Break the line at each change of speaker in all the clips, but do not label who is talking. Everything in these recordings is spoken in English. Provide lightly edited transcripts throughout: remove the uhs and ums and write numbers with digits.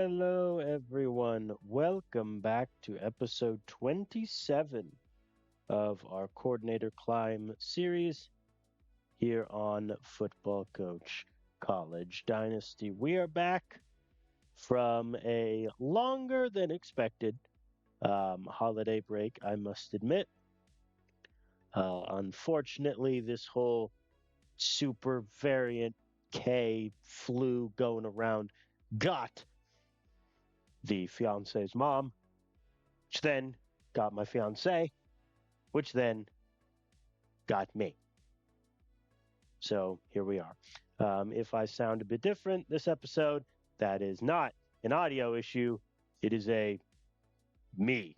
Hello, everyone. Welcome back to episode 27 of our Coordinator Climb series here on Football Coach College Dynasty. We are back from a longer than expected holiday break, I must admit. Unfortunately, this whole super variant K flu going around got the fiance's mom, which then got my fiance, which then got me. So here we are. If I sound a bit different this episode, that is not an audio issue. It is a me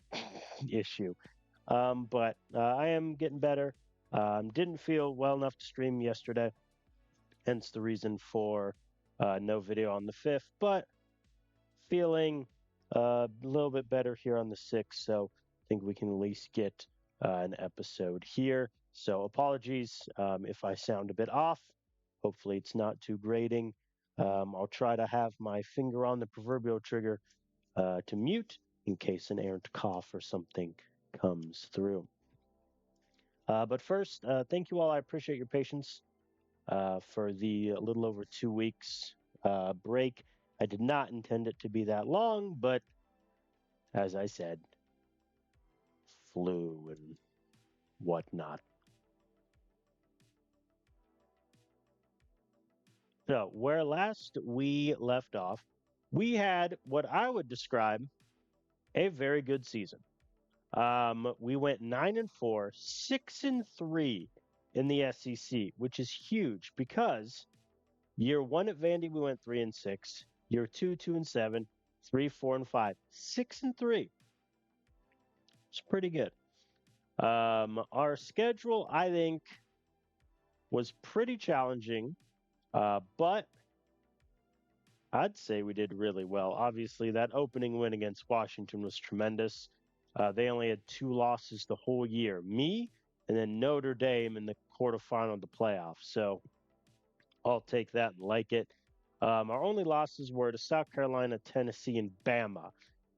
issue. But I am getting better. Didn't feel well enough to stream yesterday, hence the reason for no video on the 5th, but feeling a little bit better here on the 6th. So I think we can at least get an episode here. So apologies if I sound a bit off. Hopefully it's not too grating. I'll try to have my finger on the proverbial trigger to mute in case an errant cough or something comes through. But first, thank you all. I appreciate your patience for the little over 2 weeks break. I did not intend it to be that long, but as I said, flu and whatnot. So, where last we left off, we had what I would describe a very good season. We went 9-4, 6-3 in the SEC, which is huge because year one at Vandy we went 3-6, year two 2-7, three 4-5, 6-3. It's pretty good. Our schedule, I think, was pretty challenging, but I'd say we did really well. Obviously, that opening win against Washington was tremendous. They only had two losses the whole year, me and then Notre Dame in the quarterfinal of the playoffs. So I'll take that and like it. Our only losses were to South Carolina, Tennessee, and Bama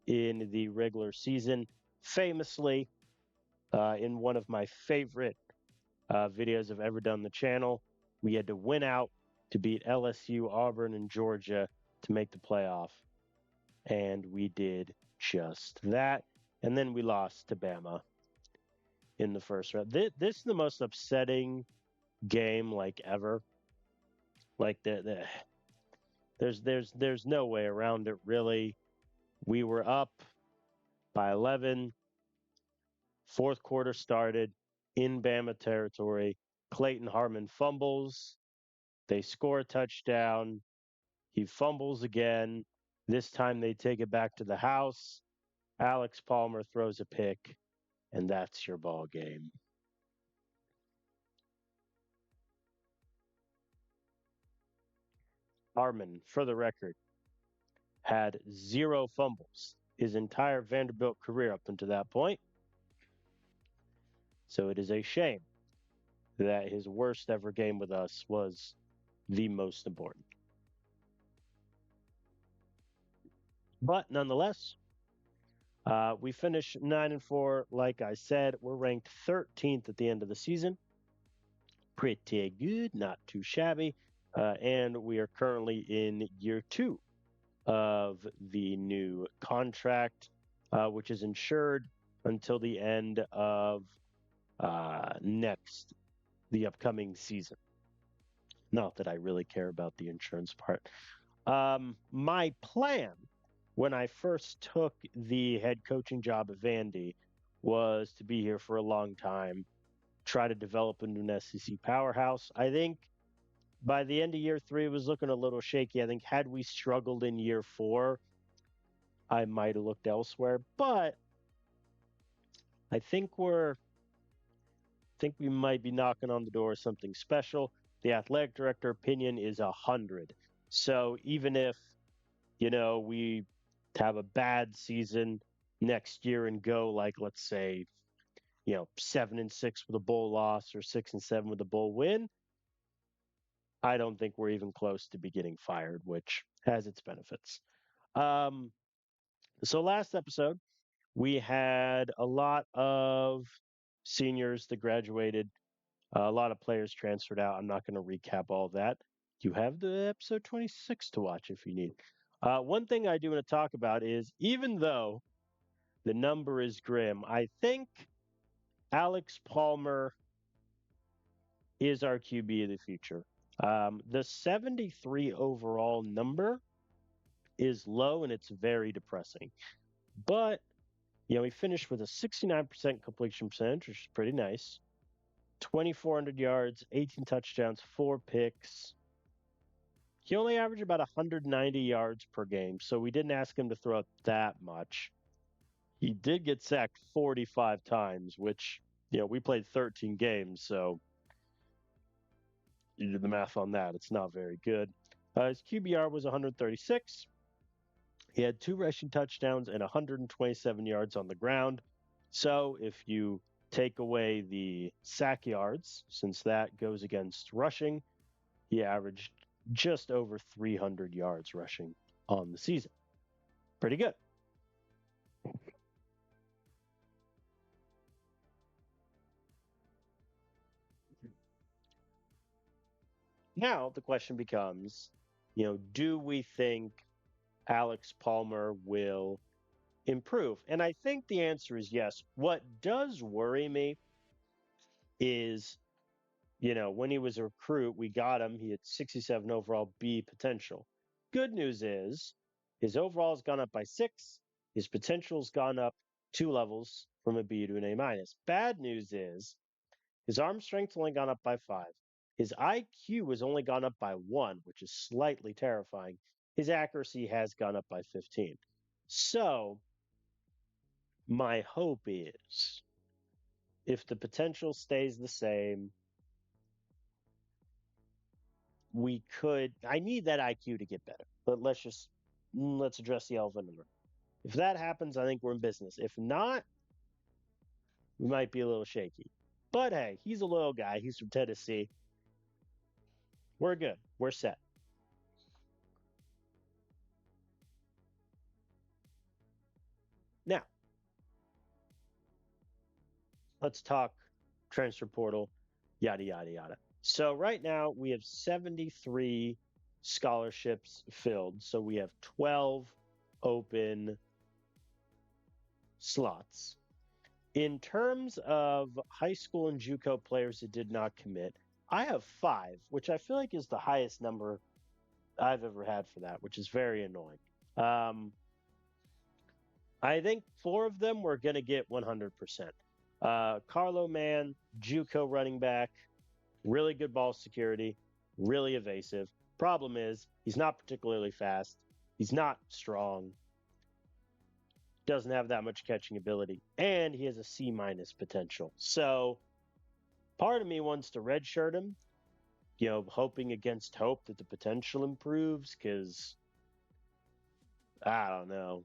in the regular season. Famously, in one of my favorite videos I've ever done on the channel, we had to win out to beat LSU, Auburn, and Georgia to make the playoff. And we did just that. And then we lost to Bama in the first round. This is the most upsetting game like ever. Like there's no way around it really. We were up by 11. Fourth quarter started in Bama territory. Clayton Harmon fumbles. They score a touchdown. He fumbles again. This time they take it back to the house. Alex Palmer throws a pick, and that's your ball game. Harmon, for the record, had zero fumbles his entire Vanderbilt career up until that point. So it is a shame that his worst ever game with us was the most important. But nonetheless, we finished 9-4. Like I said, we're ranked 13th at the end of the season. Pretty good, not too shabby. And we are currently in year two of the new contract, which is insured until the end of the upcoming season. Not that I really care about the insurance part. My plan when I first took the head coaching job at Vandy was to be here for a long time, try to develop into an SEC powerhouse. I think by the end of year three, it was looking a little shaky. I think had we struggled in year four, I might have looked elsewhere. But I think we might be knocking on the door of something special. The athletic director opinion is 100. So even if we have a bad season next year and go like let's say 7-6 with a bowl loss or 6-7 with a bowl win, I don't think we're even close to be getting fired, which has its benefits. Um, so last episode, we had a lot of seniors that graduated, a lot of players transferred out. I'm not going to recap all that. You have the episode 26 to watch if you need. One thing I do want to talk about is even though the number is grim, I think Alex Palmer is our QB of the future. The 73 overall number is low and it's very depressing. But, he finished with a 69% completion percentage, which is pretty nice. 2,400 yards, 18 touchdowns, 4 picks. He only averaged about 190 yards per game, so we didn't ask him to throw it that much. He did get sacked 45 times, which, we played 13 games, so you do the math on that. It's not very good. His QBR was 136. He had 2 rushing touchdowns and 127 yards on the ground. So if you take away the sack yards, since that goes against rushing, he averaged just over 300 yards rushing on the season. Pretty good. Now the question becomes, do we think Alex Palmer will improve? And I think the answer is yes. What does worry me is, when he was a recruit, we got him. He had 67 overall B potential. Good news is his overall has gone up by 6. His potential's gone up 2 levels from a B to an A minus. Bad news is his arm strength's only gone up by 5. His IQ has only gone up by 1, which is slightly terrifying. His accuracy has gone up by 15. So my hope is if the potential stays the same, I need that IQ to get better. But let's address the elephant in the room. If that happens, I think we're in business. If not, we might be a little shaky. But hey, he's a little guy. He's from Tennessee. We're good. We're set. Now, let's talk transfer portal, yada, yada, yada. So, right now, we have 73 scholarships filled. So, we have 12 open slots. In terms of high school and JUCO players that did not commit, I have 5, which I feel like is the highest number I've ever had for that, which is very annoying. Um, I think 4 of them were going to get 100%. Carlo Mann, JUCO running back, really good ball security, really evasive. Problem is, he's not particularly fast. He's not strong. Doesn't have that much catching ability, and he has a C minus potential. So part of me wants to redshirt him, hoping against hope that the potential improves. Because I don't know,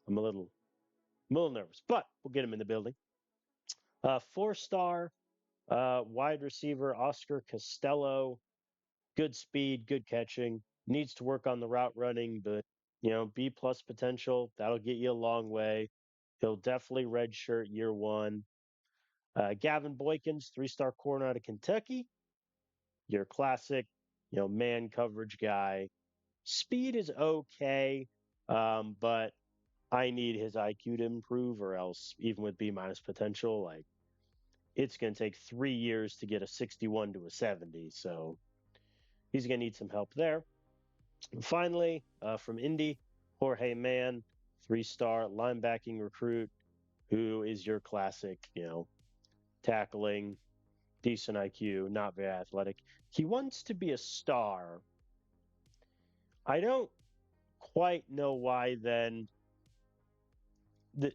I'm a little nervous, but we'll get him in the building. 4-star wide receiver Oscar Costello, good speed, good catching. Needs to work on the route running, but B plus potential. That'll get you a long way. He'll definitely redshirt year 1. Gavin Boykins, 3-star corner out of Kentucky. Your classic, man coverage guy. Speed is okay, but I need his IQ to improve, or else, even with B minus potential, like it's going to take 3 years to get a 61 to a 70. So he's going to need some help there. And finally, from Indy, Jorge Mann, 3-star linebacking recruit, who is your classic, tackling, decent IQ, not very athletic. He wants to be a star. I don't quite know why then. The,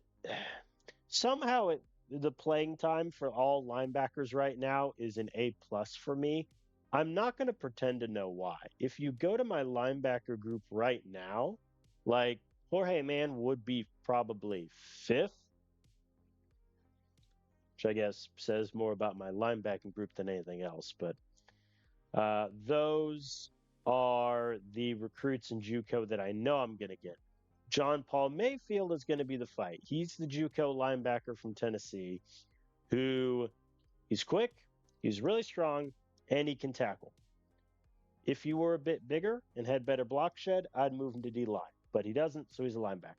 somehow the playing time for all linebackers right now is an A plus for me. I'm not going to pretend to know why. If you go to my linebacker group right now, like Jorge Mann would be probably 5th, which I guess says more about my linebacking group than anything else. But those are the recruits in JUCO that I know I'm going to get. John Paul Mayfield is going to be the fight. He's the JUCO linebacker from Tennessee who he's quick, he's really strong, and he can tackle. If he were a bit bigger and had better block shed, I'd move him to D line, but he doesn't, so he's a linebacker.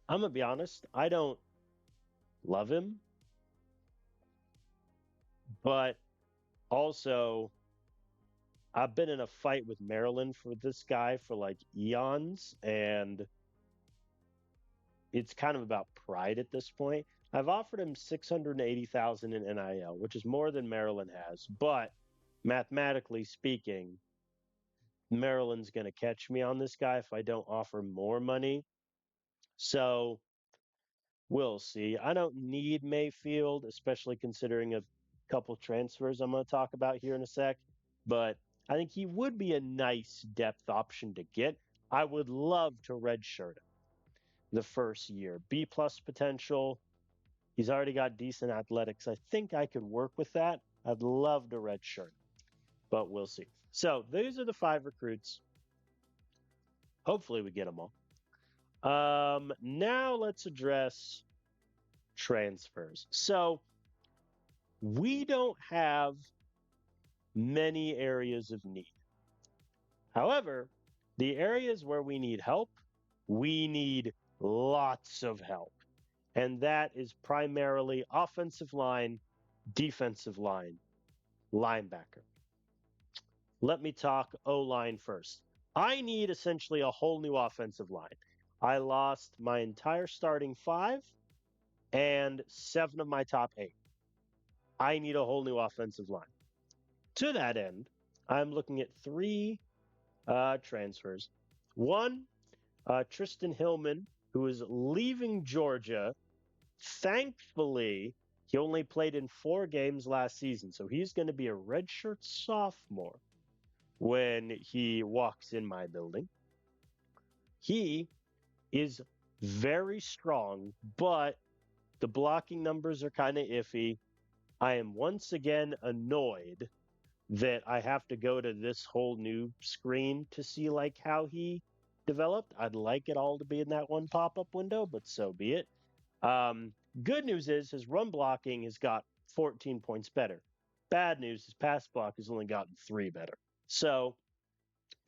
I'm gonna be honest, I don't love him, but also I've been in a fight with Maryland for this guy for like eons, and it's kind of about pride at this point. I've offered him 680,000 in NIL, which is more than Maryland has, but mathematically speaking, Maryland's going to catch me on this guy if I don't offer more money. So we'll see. I don't need Mayfield, especially considering a couple transfers I'm going to talk about here in a sec, but I think he would be a nice depth option to get. I would love to redshirt him the first year. B plus potential. He's already got decent athletics. I think I could work with that. I'd love to redshirt, but we'll see. So these are the 5 recruits. Hopefully we get them all. Now let's address transfers. So we don't have many areas of need. However, the areas where we need help, we need lots of help. And that is primarily offensive line, defensive line, linebacker. Let me talk O line first. I need essentially a whole new offensive line. I lost my entire starting 5 and 7 of my top 8. I need a whole new offensive line. To that end, I'm looking at 3 transfers. One, Tristan Hillman, who is leaving Georgia. Thankfully, he only played in 4 games last season, so he's going to be a redshirt sophomore when he walks in my building. He is very strong, but the blocking numbers are kind of iffy. I am once again annoyed that I have to go to this whole new screen to see like how he developed. I'd like it all to be in that one pop-up window, but so be it. Good news is his run blocking has got 14 points better. Bad news, his pass block has only gotten 3 better. So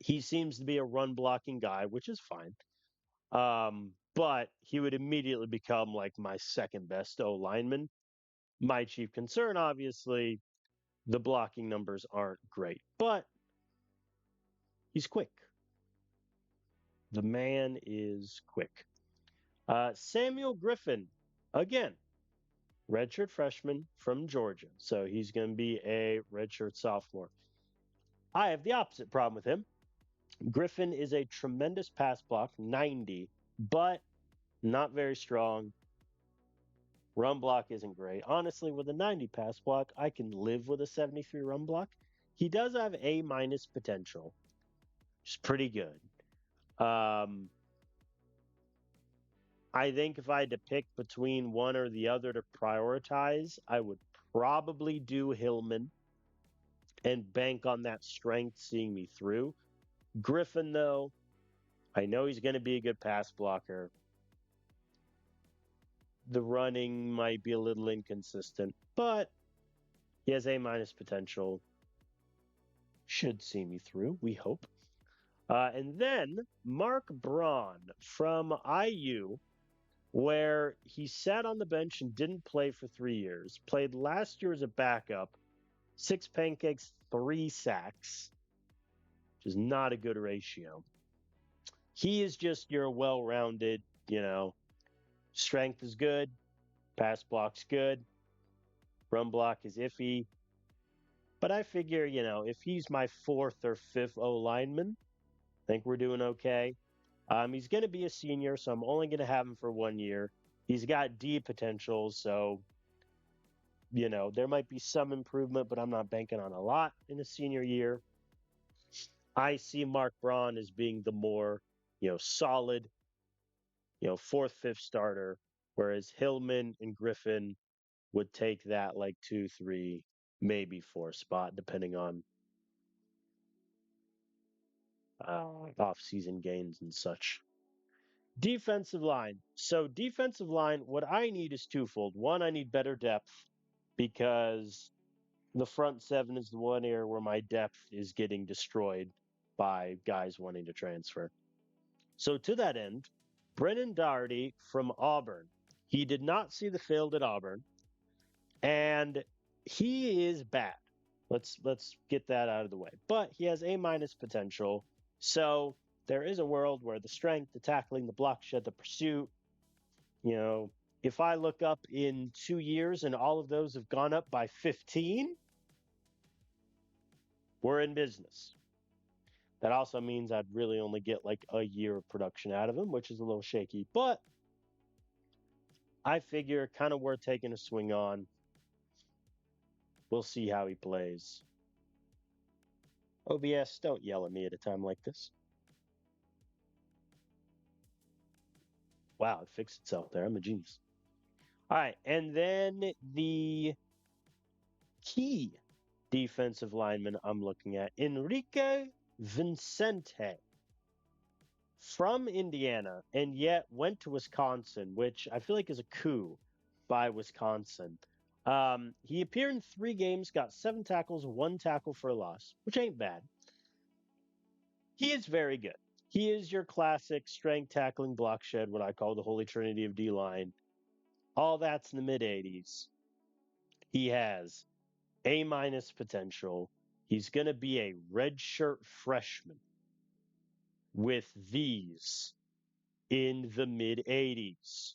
he seems to be a run blocking guy, which is fine. But he would immediately become like my second best O lineman. My chief concern, obviously, the blocking numbers aren't great, but he's quick. The man is quick. Samuel Griffin, again, redshirt freshman from Georgia. So he's going to be a redshirt sophomore. I have the opposite problem with him. Griffin is a tremendous pass block, 90, but not very strong. Run block isn't great. Honestly, with a 90 pass block, I can live with a 73 run block. He does have A minus potential, which is pretty good. I think if I had to pick between one or the other to prioritize, I would probably do Hillman and bank on that strength seeing me through. Griffin, though, I know he's going to be a good pass blocker. The running might be a little inconsistent, but he has A minus potential. Should see me through, we hope. And then Mark Braun from IU, where he sat on the bench and didn't play for 3 years, played last year as a backup, 6 pancakes, 3 sacks, which is not a good ratio. He is just your well-rounded, strength is good, pass block's good, run block is iffy. But I figure, if he's my 4th or 5th O lineman, I think we're doing okay. He's going to be a senior, so I'm only going to have him for 1 year. He's got D potential, so, there might be some improvement, but I'm not banking on a lot in a senior year. I see Mark Braun as being the more, solid, 4th, 5th starter, whereas Hillman and Griffin would take that like 2, 3, maybe 4 spot, depending on off-season gains and such. Defensive line. So, defensive line, what I need is twofold. One, I need better depth because the front seven is the one area where my depth is getting destroyed by guys wanting to transfer. So, to that end, Brennan Doherty from Auburn. He did not see the field at Auburn, and he is bad. Let's get that out of the way. But he has A minus potential. So there is a world where the strength, the tackling, the block shed, the pursuit, you know, if I look up in 2 years and all of those have gone up by 15, we're in business. That also means I'd really only get like a year of production out of him, which is a little shaky. But I figure kind of worth taking a swing on. We'll see how he plays. OBS, don't yell at me at a time like this. Wow, it fixed itself there. I'm a genius. All right, and then the key defensive lineman I'm looking at, Enrique Vincente from Indiana, and yet went to Wisconsin, which I feel like is a coup by Wisconsin. He appeared in 3 games, got 7 tackles, 1 tackle for a loss, which ain't bad. He is very good. He is your classic strength tackling block shed, what I call the holy trinity of D line. All that's in the mid 80s. He has A minus potential. He's going to be a redshirt freshman with these in the mid 80s.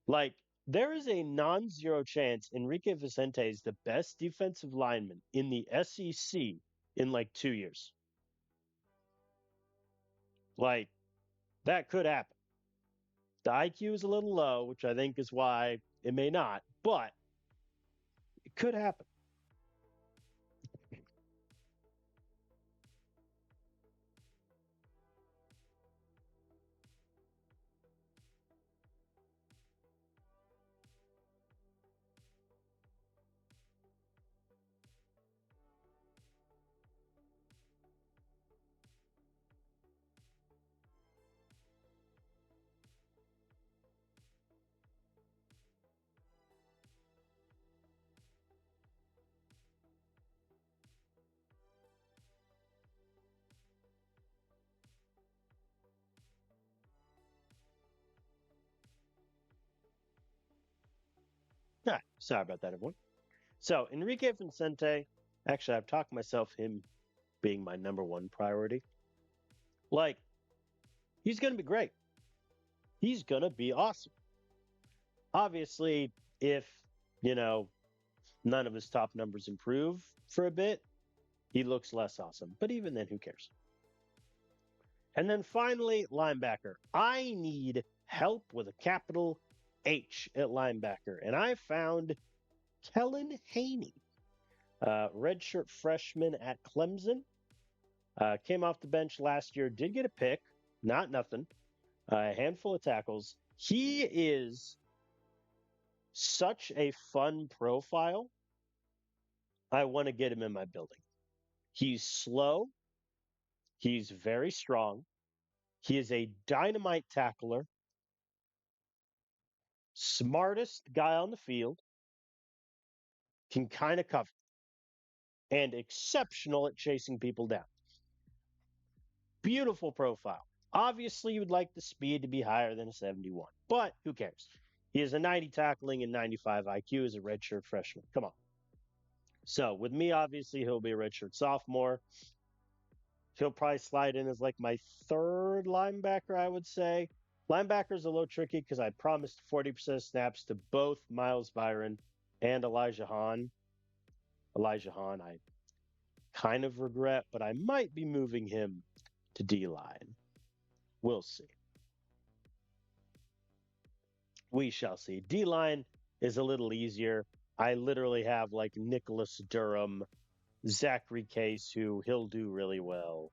Like, there is a non zero chance Enrique Vicente is the best defensive lineman in the SEC in like 2 years. Like, that could happen. The IQ is a little low, which I think is why it may not, but it could happen. Sorry about that, everyone. So, Enrique Vincente, actually, I've talked myself him being my number one priority. Like, he's going to be great. He's going to be awesome. Obviously, if, you know, none of his top numbers improve for a bit, he looks less awesome. But even then, who cares? And then finally, linebacker. I need help with a capital H at linebacker. And I found Kellen Haney, redshirt freshman at Clemson. Came off the bench last year, did get a pick, not nothing, a handful of tackles. He is such a fun profile. I want to get him in my building. He's slow. He's very strong. He is a dynamite tackler, smartest guy on the field, can kind of cover, and exceptional at chasing people down. Beautiful profile. Obviously, you would like the speed to be higher than a 71, but who cares? He has a 90 tackling and 95 IQ as a redshirt freshman. Come on. So, with me, obviously, he'll be a redshirt sophomore. He'll probably slide in as like my third linebacker, I would say. Linebacker's a little tricky because I promised 40% snaps to both Miles Byron and Elijah Hahn. Elijah Hahn, I kind of regret, but I might be moving him to D line. We'll see. We shall see. D line is a little easier. I literally have like Nicholas Durham, Zachary Case, who he'll do really well,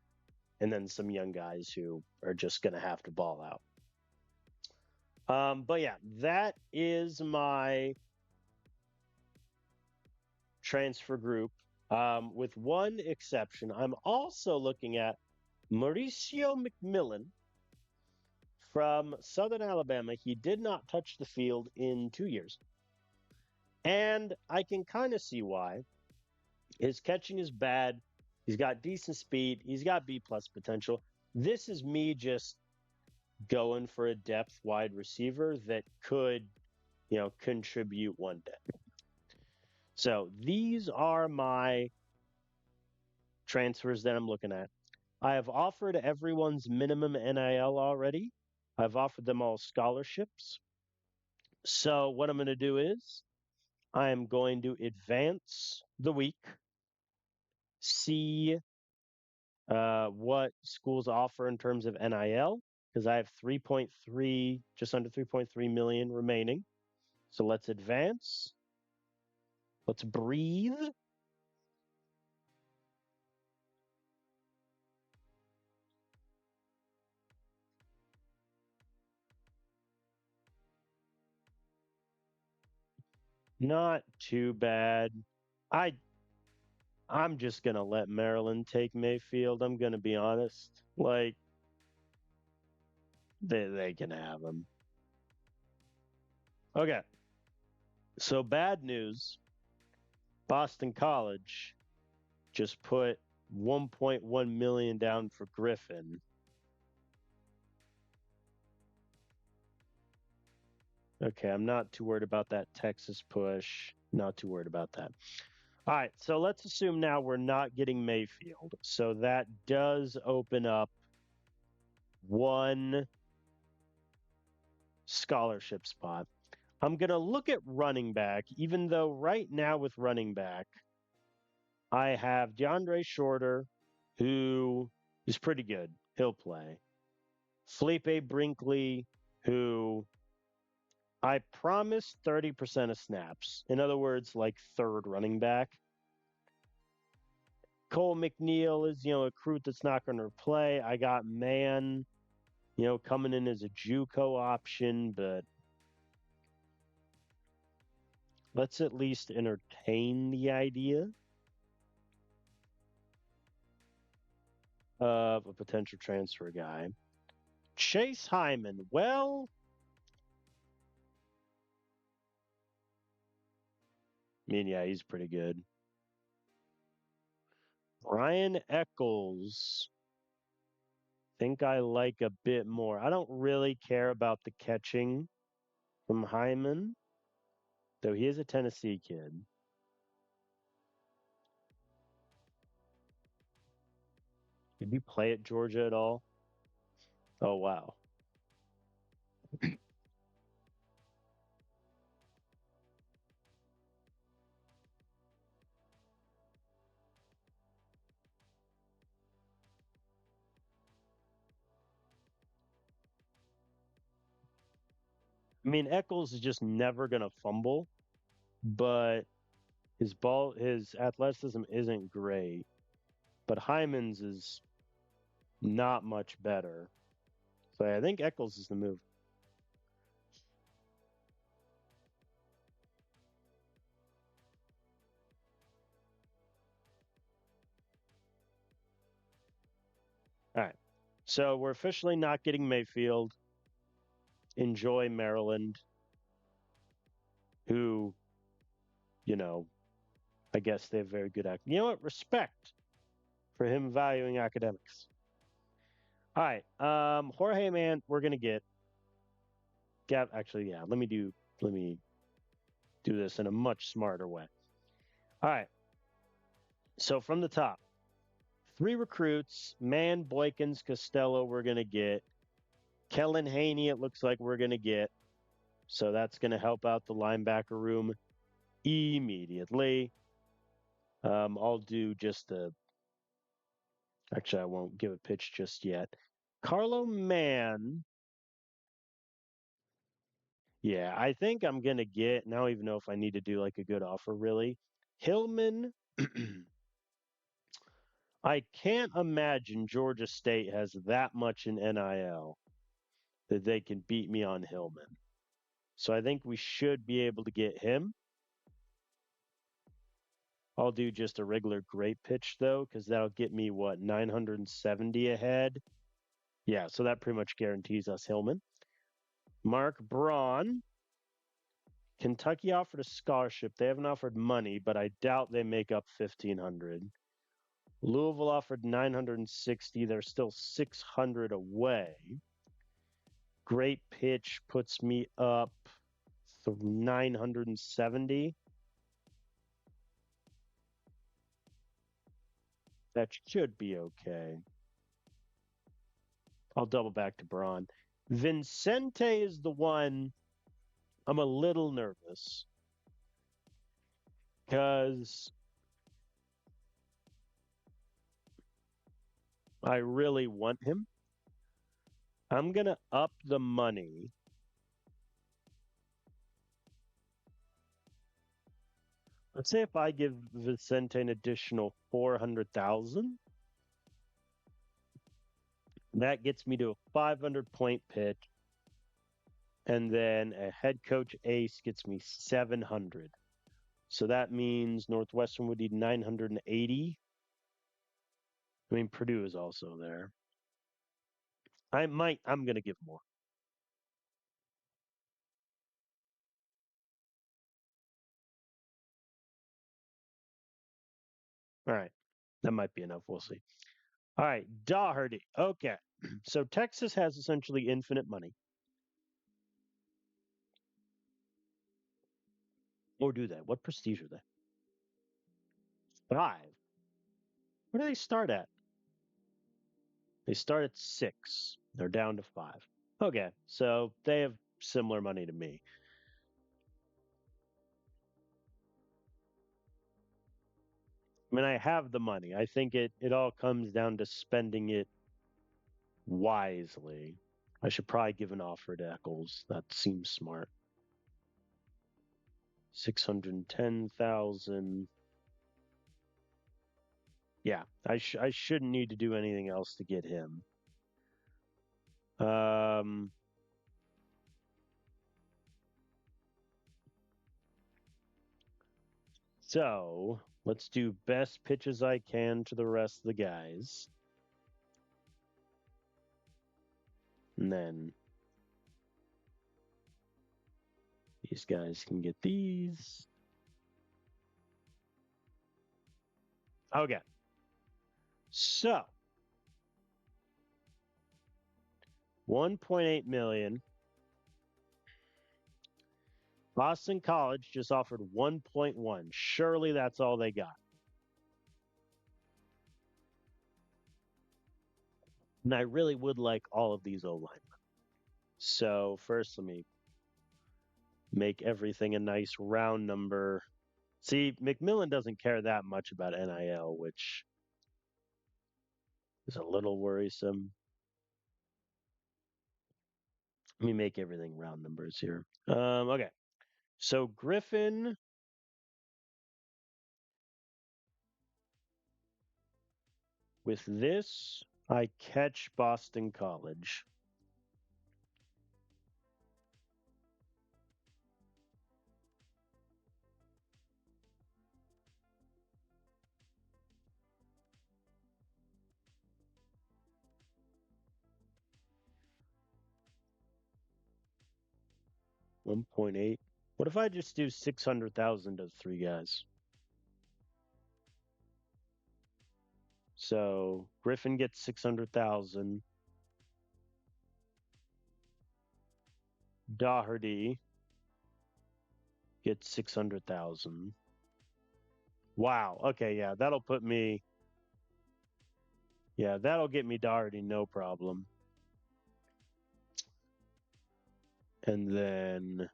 and then some young guys who are just going to have to ball out. But yeah, that is my transfer group, with one exception. I'm also looking at Mauricio McMillan from Southern Alabama. He did not touch the field in 2 years. And I can kind of see why. His catching is bad. He's got decent speed. He's got B plus potential. This is me just going for a depth wide receiver that could, contribute one day. So these are my transfers that I'm looking at. I have offered everyone's minimum NIL already. I've offered them all scholarships. So what I'm going to do is I am going to advance the week, see what schools offer in terms of NIL, because I have 3.3, just under 3.3 million remaining. So let's advance. Let's breathe. Not too bad. I I'm just gonna let Maryland take Mayfield. I'm gonna be honest. Like they can have him. Okay. So bad news. Boston College just put 1.1 million down for Griffin. Okay, I'm not too worried about that Texas push. Not too worried about that. All right, so let's assume now we're not getting Mayfield. So that does open up one scholarship spot. I'm going to look at running back, even though right now with running back, I have DeAndre Shorter, who is pretty good. He'll play. Felipe Brinkley, who I promised 30% of snaps. In other words, like third running back. Cole McNeil is, a recruit that's not going to play. I got Man, coming in as a JUCO option, but let's at least entertain the idea of a potential transfer guy. Chase Hyman. Well, I mean, yeah, he's pretty good. Ryan Eccles. Think I like a bit more. I don't really care about the catching from Hyman, though he is a Tennessee kid. Did you play at Georgia at all? Oh, wow. I mean, Eccles is just never going to fumble, but his athleticism isn't great. But Hyman's is not much better. So I think Eccles is the move. All right. So we're officially not getting Mayfield. Enjoy Maryland, who, you know, I guess they have very good You know what? Respect for him valuing academics. All right. Jorge Man, we're gonna get Gap actually, yeah, let me do this in a much smarter way. All right. So from the top, three recruits, Man, Boykins, Costello, we're gonna get. Kellen Haney, it looks like we're gonna get. So that's gonna help out the linebacker room immediately. I'll do just a Actually, I won't give a pitch just yet. Carlo Mann. Yeah, I think I'm going to get, now I don't even know if I need to do like a good offer really. Hillman. I can't imagine Georgia State has that much in NIL that they can beat me on Hillman. So I think we should be able to get him. I'll do just a regular great pitch though, because that'll get me what, 970 ahead. Yeah, so that pretty much guarantees us Hillman. Mark Braun. Kentucky offered a scholarship. They haven't offered money, but I doubt they make up 1,500. Louisville offered 960. They're still 600 away. Great pitch puts me up 970. That should be okay. I'll double back to Braun. Vincente is the one I'm a little nervous because I really want him. I'm going to up the money. Let's say if I give Vicente an additional 400,000, that gets me to a 500-point pitch, and then a head coach ace gets me 700. So that means Northwestern would need 980. I mean, Purdue is also there. I'm going to give more. All right. That might be enough. We'll see. All right. Doherty. Okay. So Texas has essentially infinite money. Or do they? What prestige are they? Five. Where do they start at? They start at six. They're down to five. Okay. So they have similar money to me. I mean, I have the money. I think it all comes down to spending it wisely. I should probably give an offer to Eccles. That seems smart. 610,000. Yeah, I shouldn't need to do anything else to get him. Um, so let's do best pitches I can to the rest of the guys. And then these guys can get these. Okay. So 1.8 million. Boston College just offered 1.1. Surely that's all they got. And I really would like all of these O line. So first, let me make everything a nice round number. See, McMillan doesn't care that much about NIL, which is a little worrisome. Let me make everything round numbers here. Okay. So Griffin, with this, I catch Boston College. $1.8. What if I just do 600,000 to three guys? So Griffin gets 600,000. Doherty gets 600,000. Wow. Okay, yeah, that'll put me. Yeah, that'll get me Doherty, no problem. And then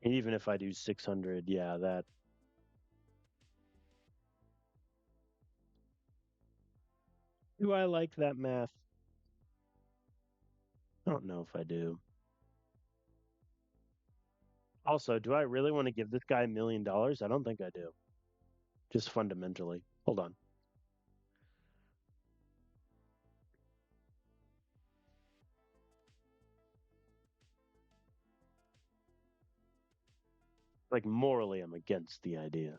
even if I do 600, yeah, that. Do I like that math? I don't know if I do. Also, do I really want to give this guy $1 million? I don't think I do. Just fundamentally. Hold on. Like morally, I'm against the idea.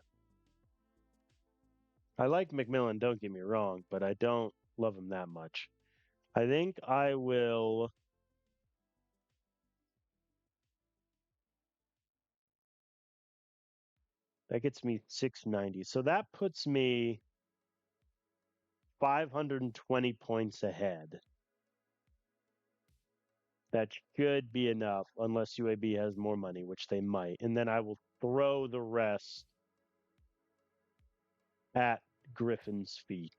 I like McMillan, don't get me wrong, but I don't love him that much. I think I will. That gets me 690. So that puts me 520 points ahead. That should be enough unless UAB has more money, which they might. And then I will throw the rest at Griffin's feet.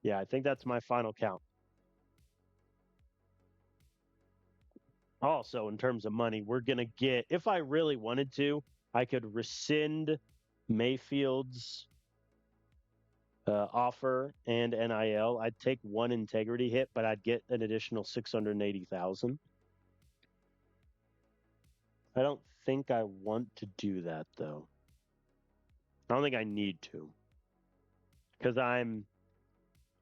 Yeah, I think that's my final count. Also, in terms of money, we're going to get, if I really wanted to, I could rescind Mayfield's offer and NIL. I'd take one integrity hit, but I'd get an additional 680,000. I don't think I want to do that though. I don't think I need to because I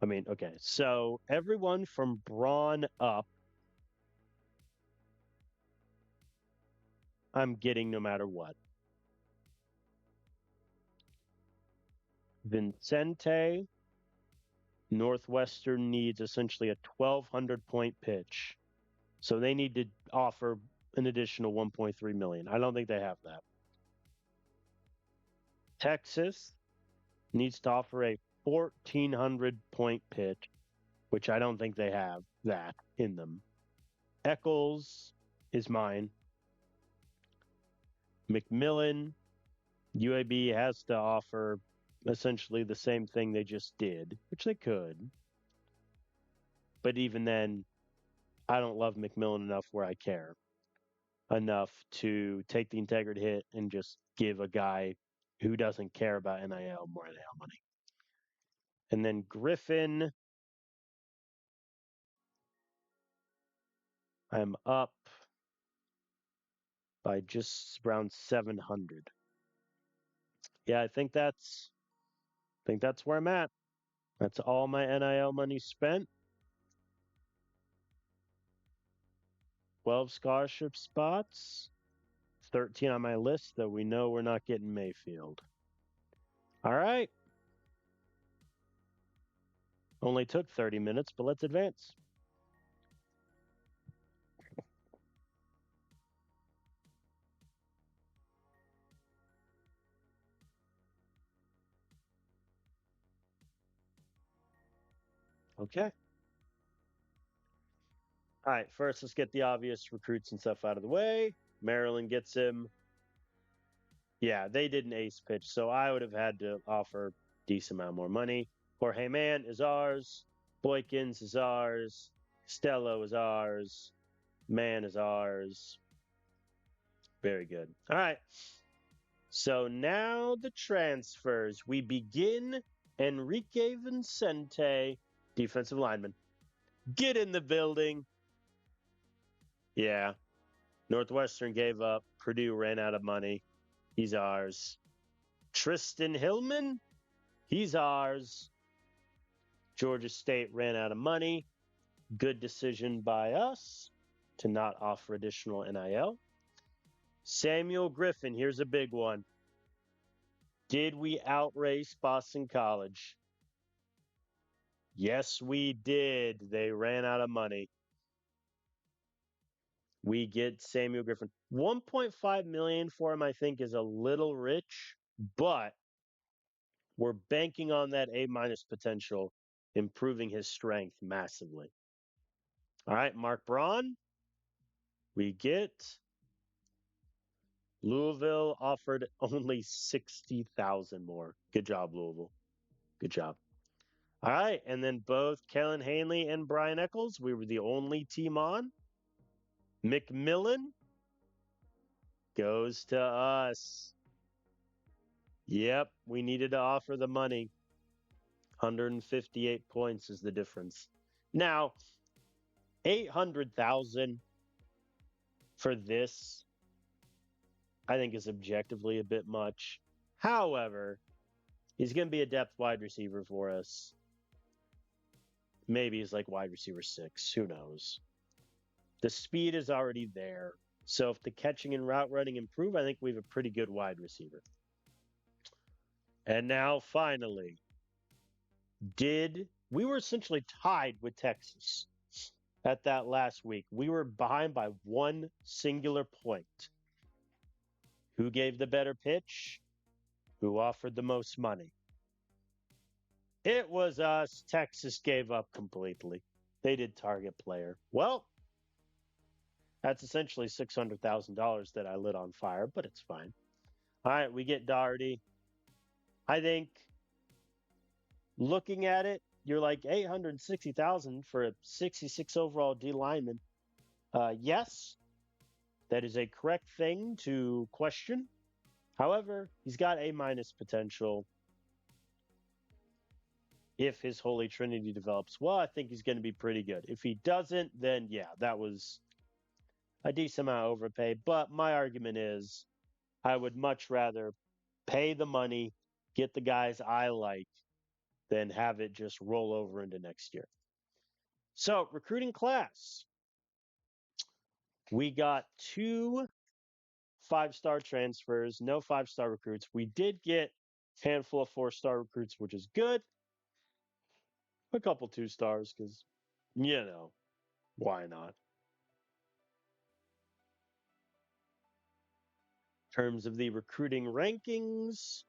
mean, okay. So everyone from Braun up, I'm getting no matter what. Vincente, Northwestern needs essentially a 1,200 point pitch. So they need to offer an additional 1.3 million. I don't think they have that. Texas needs to offer a 1,400 point pitch, which I don't think they have that in them. Eccles is mine. McMillan, UAB has to offer essentially the same thing they just did, which they could. But even then, I don't love McMillan enough where I care enough to take the integrity hit and just give a guy who doesn't care about NIL more NIL money. And then Griffin, I'm up by just around 700. Yeah, I think that's where I'm at. That's all my NIL money spent. 12 scholarship spots. 13 on my list, though we know we're not getting Mayfield. All right. Only took 30 minutes, but let's advance. Okay. All right. First, let's get the obvious recruits and stuff out of the way. Maryland gets him. Yeah, they did an ace pitch, so I would have had to offer decent amount more money. Jorge Man is ours. Boykins is ours. Stello is ours. Man is ours. Very good. All right. So now the transfers. We begin Enrique Vincente, defensive lineman. Get in the building. Yeah. Northwestern gave up. Purdue ran out of money. He's ours. Tristan Hillman. He's ours. Georgia State ran out of money. Good decision by us to not offer additional NIL. Samuel Griffin, here's a big one. Did we outrace Boston College? Yes, we did. They ran out of money. We get Samuel Griffin. 1.5 million for him, I think, is a little rich, but we're banking on that A minus potential, improving his strength massively. All right, Mark Braun. We get Louisville offered only 60,000 more. Good job, Louisville. Good job. All right, and then both Kellen Hanley and Brian Eccles, we were the only team on. McMillan goes to us. Yep, we needed to offer the money. 158 points is the difference. Now, 800,000 for this, I think is objectively a bit much. However, he's going to be a depth wide receiver for us. Maybe he's like wide receiver 6. Who knows? The speed is already there. So if the catching and route running improve, I think we have a pretty good wide receiver. And now finally, did we were essentially tied with Texas at that last week. We were behind by one singular point. Who gave the better pitch? Who offered the most money? It was us. Texas gave up completely. They did target player. Well, that's essentially $600,000 that I lit on fire, but it's fine. All right, we get Doherty. I think looking at it, you're like 860,000 for a 66 overall D lineman. Yes, that is a correct thing to question. However, he's got A minus potential. If his Holy Trinity develops well, I think he's going to be pretty good. If he doesn't, then yeah, that was a decent amount of overpay. But my argument is I would much rather pay the money, get the guys I like, than have it just roll over into next year. So, recruiting class. We got 2 5-star transfers, no 5-star recruits. We did get a handful of 4-star recruits, which is good. A couple 2-stars because, why not? In terms of the recruiting rankings,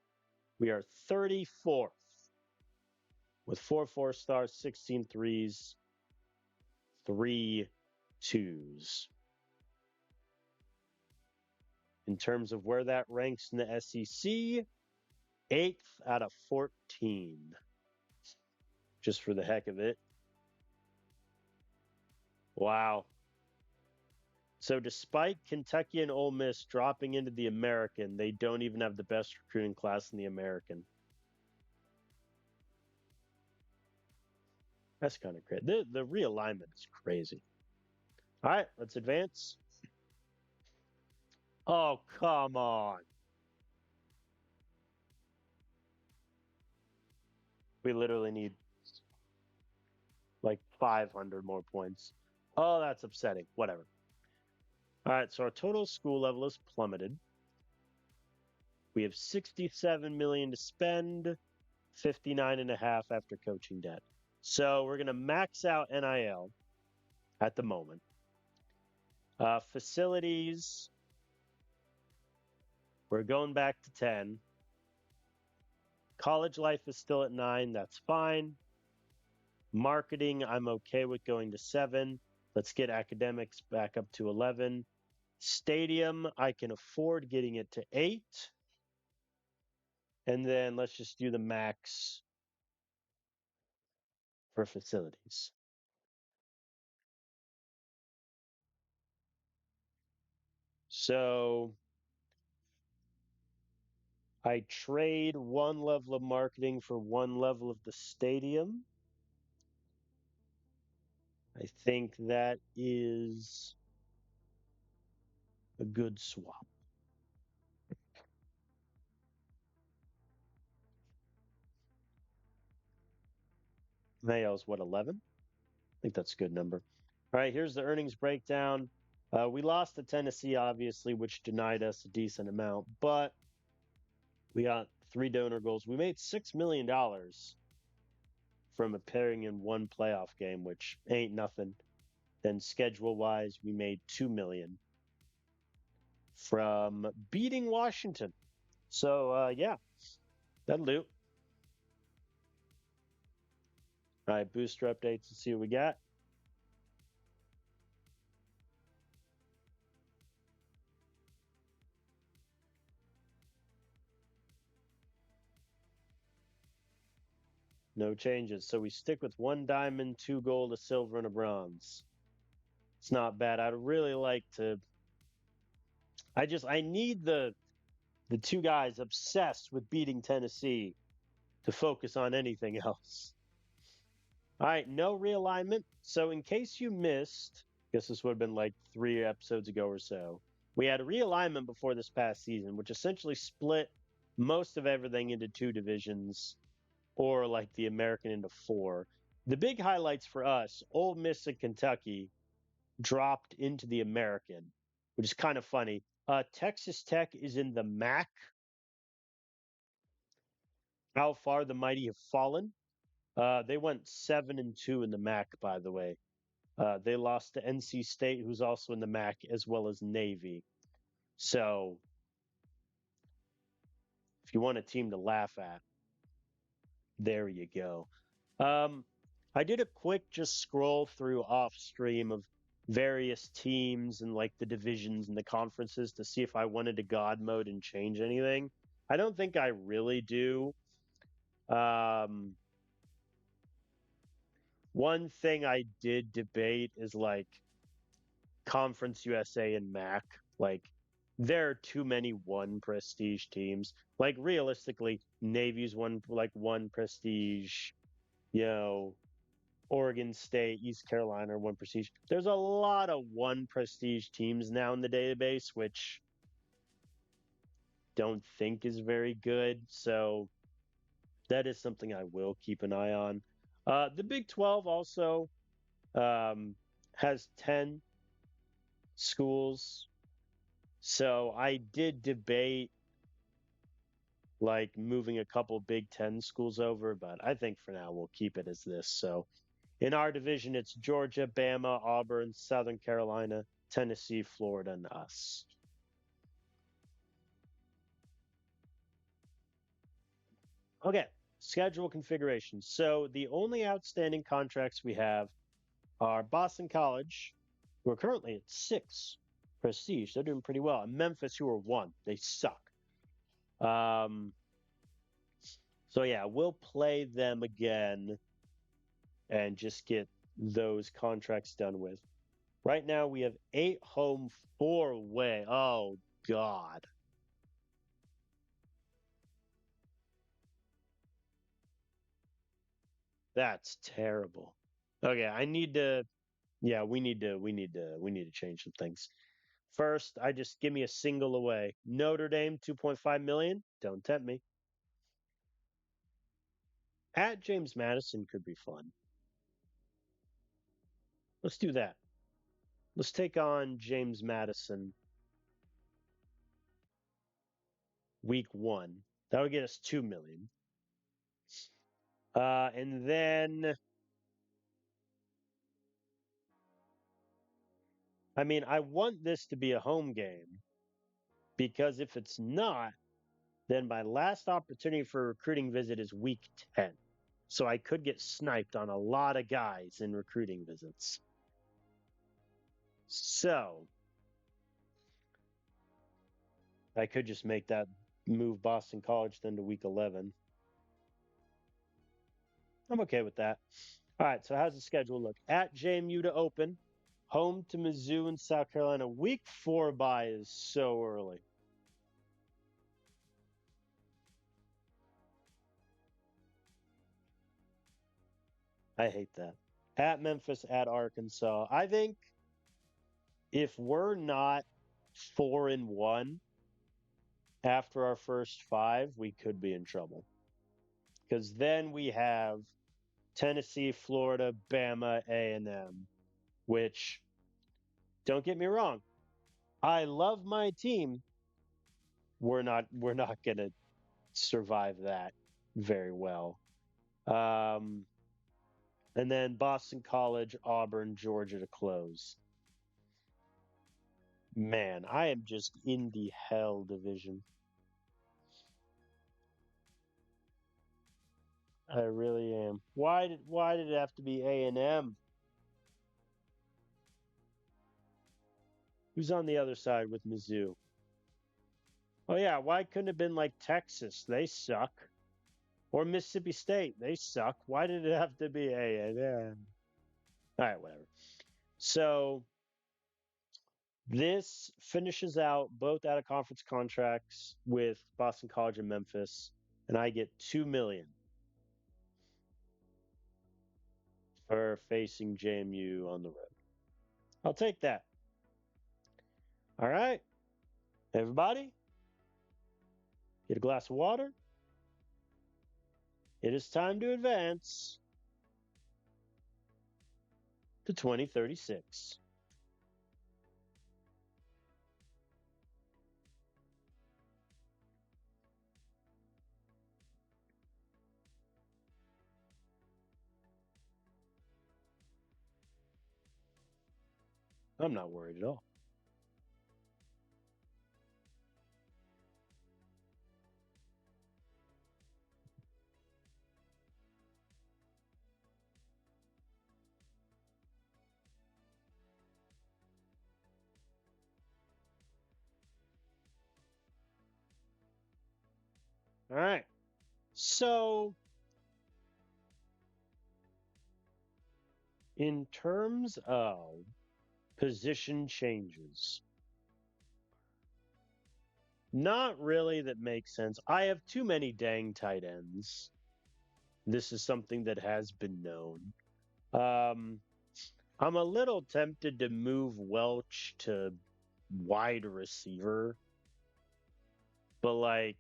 we are 34th with 4 4-stars, 16 threes, 3 2s. In terms of where that ranks in the SEC, 8th out of 14. Just for the heck of it. Wow. So despite Kentucky and Ole Miss dropping into the American, they don't even have the best recruiting class in the American. That's kind of crazy. The realignment is crazy. All right, let's advance. Oh, come on. We literally need like 500 more points. Oh, that's upsetting. Whatever. All right, so our total school level is plummeted. We have 67 million to spend, 59.5 after coaching debt. So we're going to max out NIL at the moment. Facilities, we're going back to 10. College life is still at 9. That's fine. Marketing, I'm okay with going to 7. Let's get academics back up to 11. Stadium, I can afford getting it to 8. And then let's just do the max for facilities. So I trade 1 level of marketing for 1 level of the stadium. I think that is a good swap. Mayo's what, 11? I think that's a good number. All right, here's the earnings breakdown. We lost to Tennessee, obviously, which denied us a decent amount, but we got 3 donor goals. We made $6 million from appearing in 1 playoff game, which ain't nothing. Then schedule-wise, we made $2 million from beating Washington. So, yeah, that'll do. All right, booster updates to see what we got. No changes. So we stick with 1 diamond, 2 gold, a silver, and a bronze. It's not bad. I'd really like to. I need the 2 guys obsessed with beating Tennessee to focus on anything else. All right, no realignment. So in case you missed, I guess this would have been like 3 episodes ago or so. We had a realignment before this past season, which essentially split most of everything into 2 divisions, or like the American into 4. The big highlights for us, Ole Miss and Kentucky dropped into the American, which is kind of funny. Texas Tech is in the MAC. How far the mighty have fallen. They went 7-2 in the MAC, by the way. They lost to NC State, who's also in the MAC, as well as Navy. So, if you want a team to laugh at, there you go. Um, I did a quick just scroll through off stream of various teams and like the divisions and the conferences to see if I wanted to God mode and change anything. I don't think I really do. Um, One thing I did debate is like Conference USA and MAC. Like, there are too many one prestige teams. Like, realistically, Navy's one prestige, you know, Oregon State, East Carolina are one prestige. There's a lot of one prestige teams now in the database, which don't think is very good. So that is something I will keep an eye on. The Big 12 also has 10 schools. So I did debate like moving a couple Big 10 schools over, but I think for now we'll keep it as this. So in our division, it's Georgia, Bama, Auburn, Southern Carolina, Tennessee, Florida, and us. Okay, schedule configuration. So the only outstanding contracts we have are Boston College, who are currently at 6 prestige. They're doing pretty well. And Memphis, who are 1. They suck. Um, so yeah, we'll play them again and just get those contracts done with. Right now we have 8 home, 4 away. Oh God. That's terrible. Okay, I need to yeah, we need to change some things. First, I just give me a single away. Notre Dame 2.5 million. Don't tempt me. At James Madison could be fun. Let's do that. Let's take on James Madison week 1. That would get us 2 million. And then I mean, I want this to be a home game because if it's not, then my last opportunity for a recruiting visit is week 10. So I could get sniped on a lot of guys in recruiting visits. So I could just make that move Boston College then to week 11. I'm okay with that. All right, so how's the schedule look? At JMU to open, home to Mizzou and South Carolina. Week 4 bye is so early. I hate that. At Memphis, at Arkansas. I think if we're not 4-1 after our first 5, we could be in trouble. Because then we have Tennessee, Florida, Bama, A&M, which don't get me wrong, I love my team. We're not going to survive that very well. Um, and then Boston College, Auburn, Georgia to close. Man, I am just in the hell division. I really am. Why did it have to be A&M? Who's on the other side with Mizzou? Oh yeah, why couldn't it have been like Texas? They suck. Or Mississippi State? They suck. Why did it have to be A&M? All right, whatever. So this finishes out both out of conference contracts with Boston College and Memphis, and I get 2 million for facing JMU on the road. I'll take that. All right, everybody, get a glass of water. It is time to advance to 2036. I'm not worried at all. All right. So, in terms of position changes, not really that makes sense. I have too many dang tight ends. This is something that has been known. Um, I'm a little tempted to move Welch to wide receiver, but like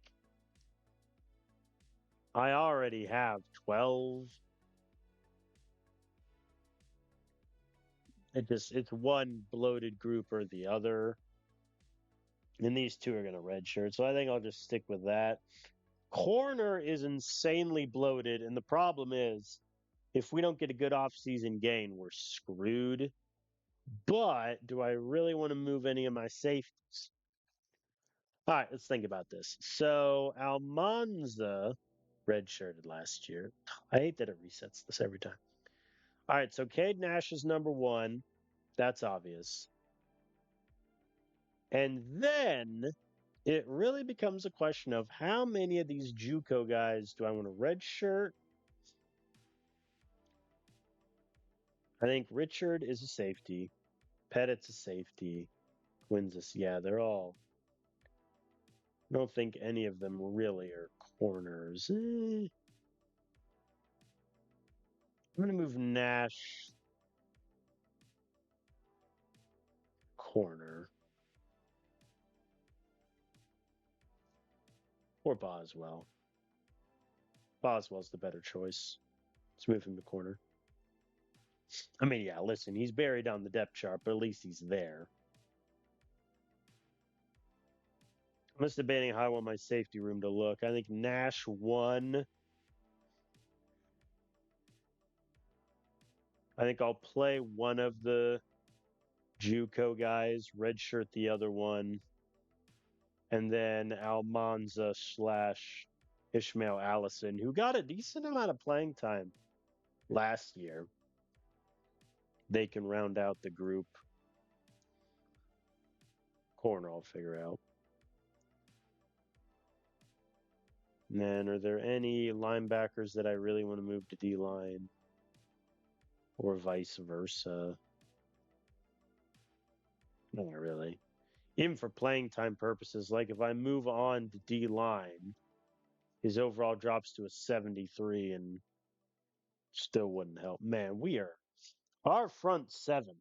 I already have 12. It's one bloated group or the other. And these two are going to redshirt. So I think I'll just stick with that. Corner is insanely bloated. And the problem is, if we don't get a good offseason gain, we're screwed. But do I really want to move any of my safeties? All right, let's think about this. So Almanza redshirted last year. I hate that it resets this every time. All right, so Cade Nash is number one. That's obvious. And then it really becomes a question of how many of these JUCO guys do I want to redshirt? I think Richard is a safety. Pettit's a safety. Quinn's a, yeah, they're all. I don't think any of them really are corners. I'm going to move Nash corner or Boswell. Boswell's the better choice. Let's move him to corner. I mean, yeah, listen, he's buried on the depth chart, but at least he's there. I'm just debating how I want my safety room to look. I think Nash one. I think I'll play one of the JUCO guys, redshirt the other one, and then Almanza slash Ishmael Allison, who got a decent amount of playing time last year. They can round out the group. Corner, I'll figure out. And then, are there any linebackers that I really want to move to D line or vice versa? Not really. Even for playing time purposes, like if I move on to D line, his overall drops to a 73 and still wouldn't help. Man, our front seven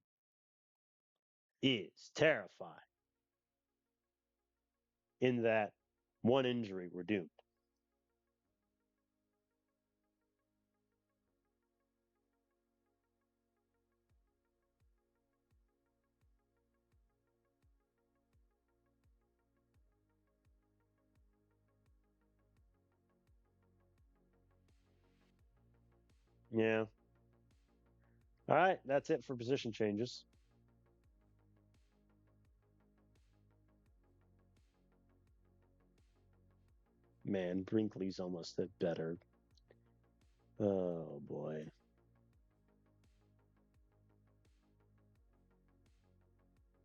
is terrifying in that one injury we're doomed. Yeah. All right. That's it for position changes. Man, Brinkley's almost a better. Oh, boy.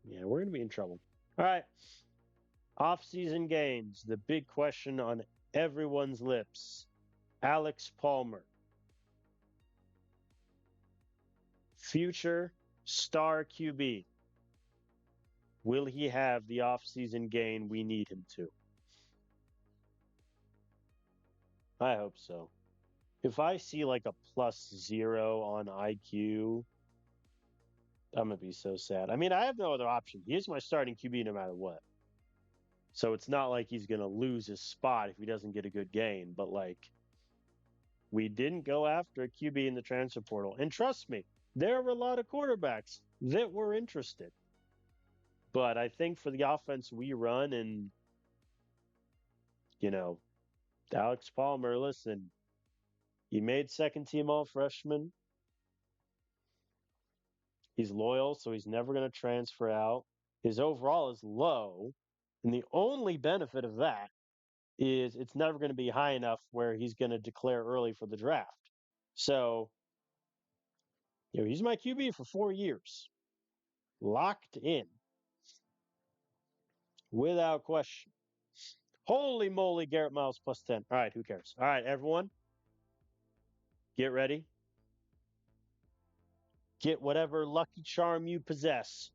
Yeah, we're going to be in trouble. All right. Off-season gains. The big question on everyone's lips. Alex Palmer, future star QB. Will he have the off-season gain we need him to? I hope so. If I see like a +0 on IQ, I'm gonna be so sad. I mean, I have no other option. He is my starting QB no matter what. So it's not like he's gonna lose his spot if he doesn't get a good gain. But like, we didn't go after a QB in the transfer portal, and trust me, there were a lot of quarterbacks that were interested. But I think for the offense we run, and you know, Alex Palmer, listen, he made second team all freshman. He's loyal, so he's never going to transfer out. His overall is low. And the only benefit of that is it's never going to be high enough where he's going to declare early for the draft. So, he's my QB for 4 years, locked in, without question. Holy moly, Garrett Miles plus 10. All right, who cares? All right, everyone, get ready. Get whatever lucky charm you possess,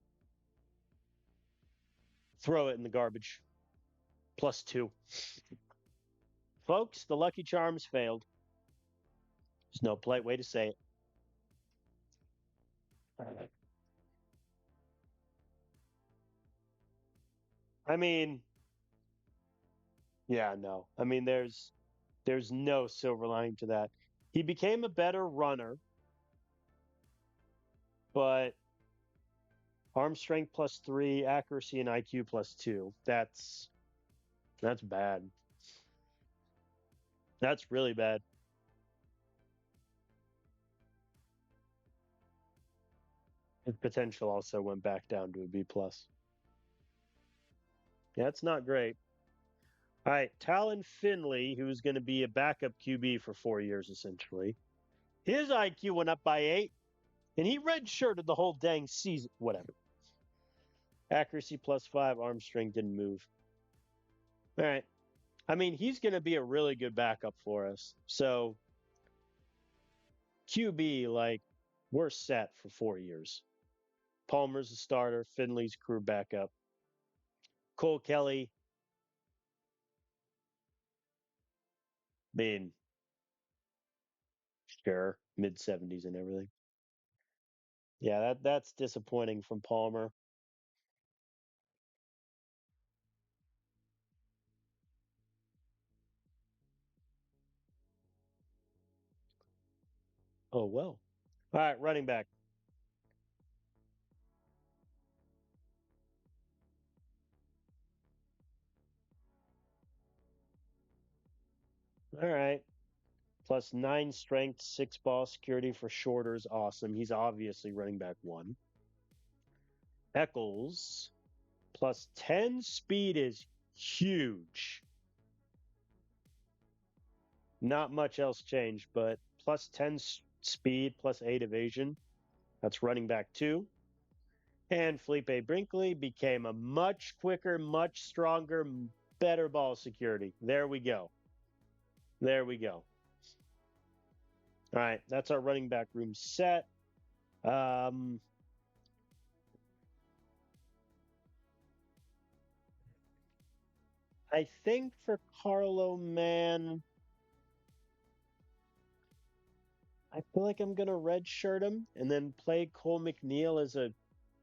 throw it in the garbage. Plus 2. Folks, the lucky charms failed. There's no polite way to say it. I mean, yeah, no. I mean, there's no silver lining to that. He became a better runner, but arm strength plus 3, accuracy and IQ plus 2. That's bad. That's really bad. His potential also went back down to a B plus. Yeah, that's not great. All right, Talon Finley, who's going to be a backup QB for 4 years essentially. His IQ went up by 8, and he redshirted the whole dang season. Whatever. Accuracy plus 5, arm strength didn't move. All right. I mean, he's going to be a really good backup for us. So, QB, like, we're set for 4 years. Palmer's a starter, Finley's career backup. Cole Kelly, I mean, sure, mid 70s and everything. Yeah, that's disappointing from Palmer. Oh, well. All right, running back. All right. Plus 9 strength, 6 ball security for shorter is awesome. He's obviously running back 1. Eccles, plus 10 speed is huge. Not much else changed, but plus 10 speed, plus 8 evasion. That's running back 2. And Felipe Brinkley became a much quicker, much stronger, better ball security. There we go. There we go. All right, that's our running back room set. I think for Carlo Mann, I feel like I'm gonna redshirt him and then play Cole McNeil as a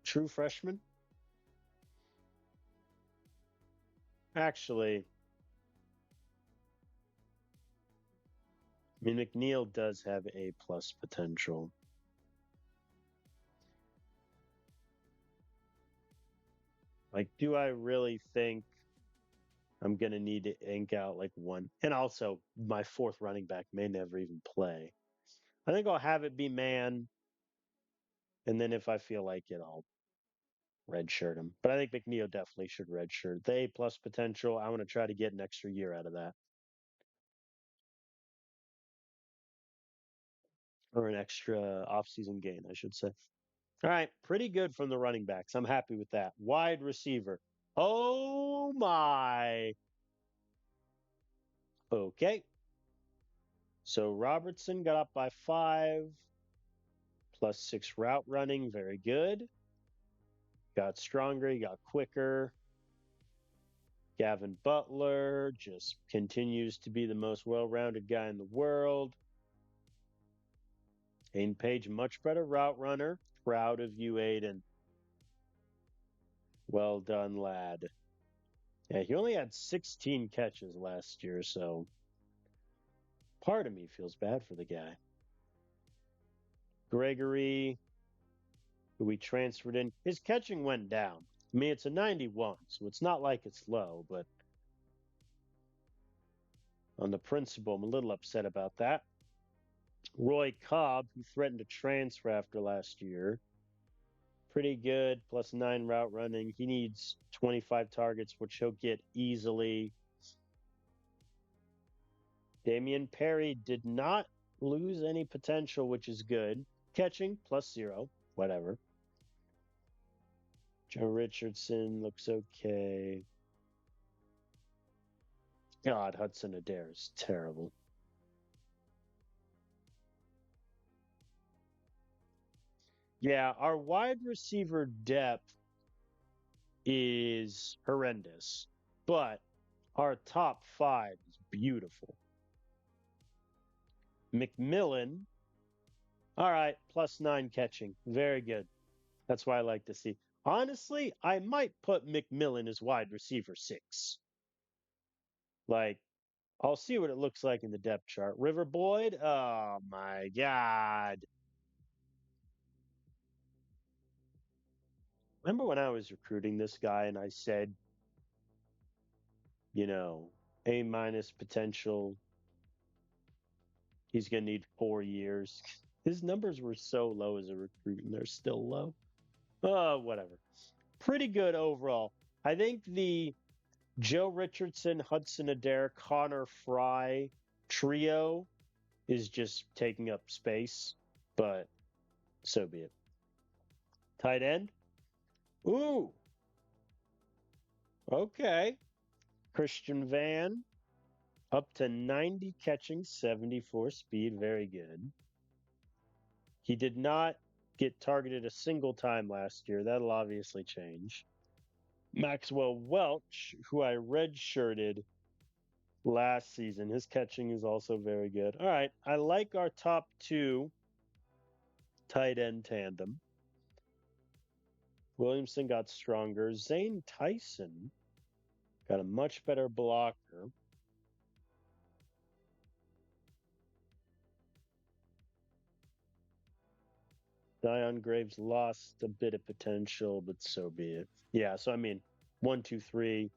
true freshman. Actually, I mean McNeil does have A plus potential. Like, do I really think I'm gonna need to ink out like one? And also, my fourth running back may never even play. I think I'll have it be Man, and then if I feel like it, I'll redshirt him. But I think McNeil definitely should redshirt. The A plus potential. I want to try to get an extra year out of that, or an extra offseason gain, I should say. All right, pretty good from the running backs. I'm happy with that. Wide receiver. Oh my. Okay. So Robertson got up by 5, plus 6 route running. Very good. Got stronger. He got quicker. Gavin Butler just continues to be the most well rounded guy in the world. Aiden Page, much better route runner. Proud of you, Aiden. Well done, lad. Yeah, he only had 16 catches last year, so part of me feels bad for the guy. Gregory, who we transferred in, his catching went down. I mean, it's a 91, so it's not like it's low, but on the principle, I'm a little upset about that. Roy Cobb, who threatened to transfer after last year, pretty good. +9 route running. He needs 25 targets, which he'll get easily. Damian Perry did not lose any potential, which is good. Catching +0, whatever. Joe Richardson looks okay. God, Hudson Adair is terrible. Yeah, our wide receiver depth is horrendous, but our top five is beautiful. McMillan, all right, +9 catching. Very good. That's why I like to see. Honestly, I might put McMillan as wide receiver 6. Like, I'll see what it looks like in the depth chart. River Boyd, oh my God. Remember when I was recruiting this guy and I said, you know, A minus potential, he's going to need 4 years. His numbers were so low as a recruit, and they're still low. Oh, whatever. Pretty good overall. I think the Joe Richardson, Hudson Adair, Connor Fry trio is just taking up space, but so be it. Tight end. Ooh, okay. Christian Van, up to 90 catching, 74 speed. Very good. He did not get targeted a single time last year. That'll obviously change. Maxwell Welch, who I redshirted last season, his catching is also very good. All right. I like our top two tight end tandem. Williamson got stronger. Zane Tyson got a much better blocker. Dion Graves lost a bit of potential, but so be it. Yeah, so I mean, 1, 2, 3.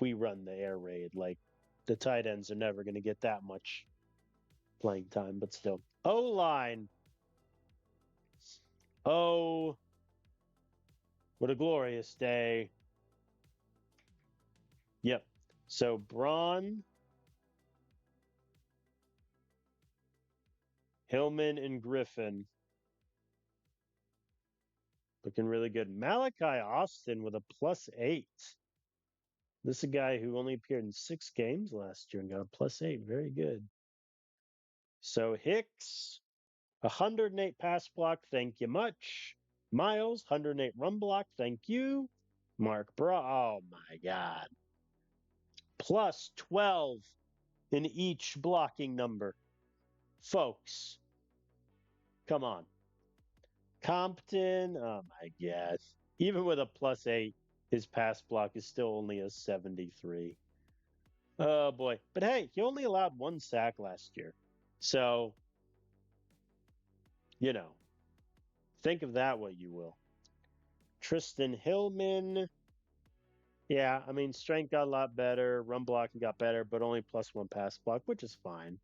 We run the air raid. Like the tight ends are never going to get that much playing time, but still. O line. Oh, what a glorious day. Yep. So Braun, Hillman, and Griffin looking really good. Malachi Austin with a +8. This is a guy who only appeared in 6 games last year and got a +8. Very good. So Hicks, 108 pass block. Thank you much. Miles, 108 run block. Thank you. Mark Bra. Oh my God. +12 in each blocking number. Folks, come on. Compton, oh my God. Even with a +8, his pass block is still only a 73. Oh boy. But hey, he only allowed 1 sack last year. So, you know, think of that what you will. Tristan Hillman. Yeah, I mean, strength got a lot better. Run blocking got better, but only +1 pass block, which is fine.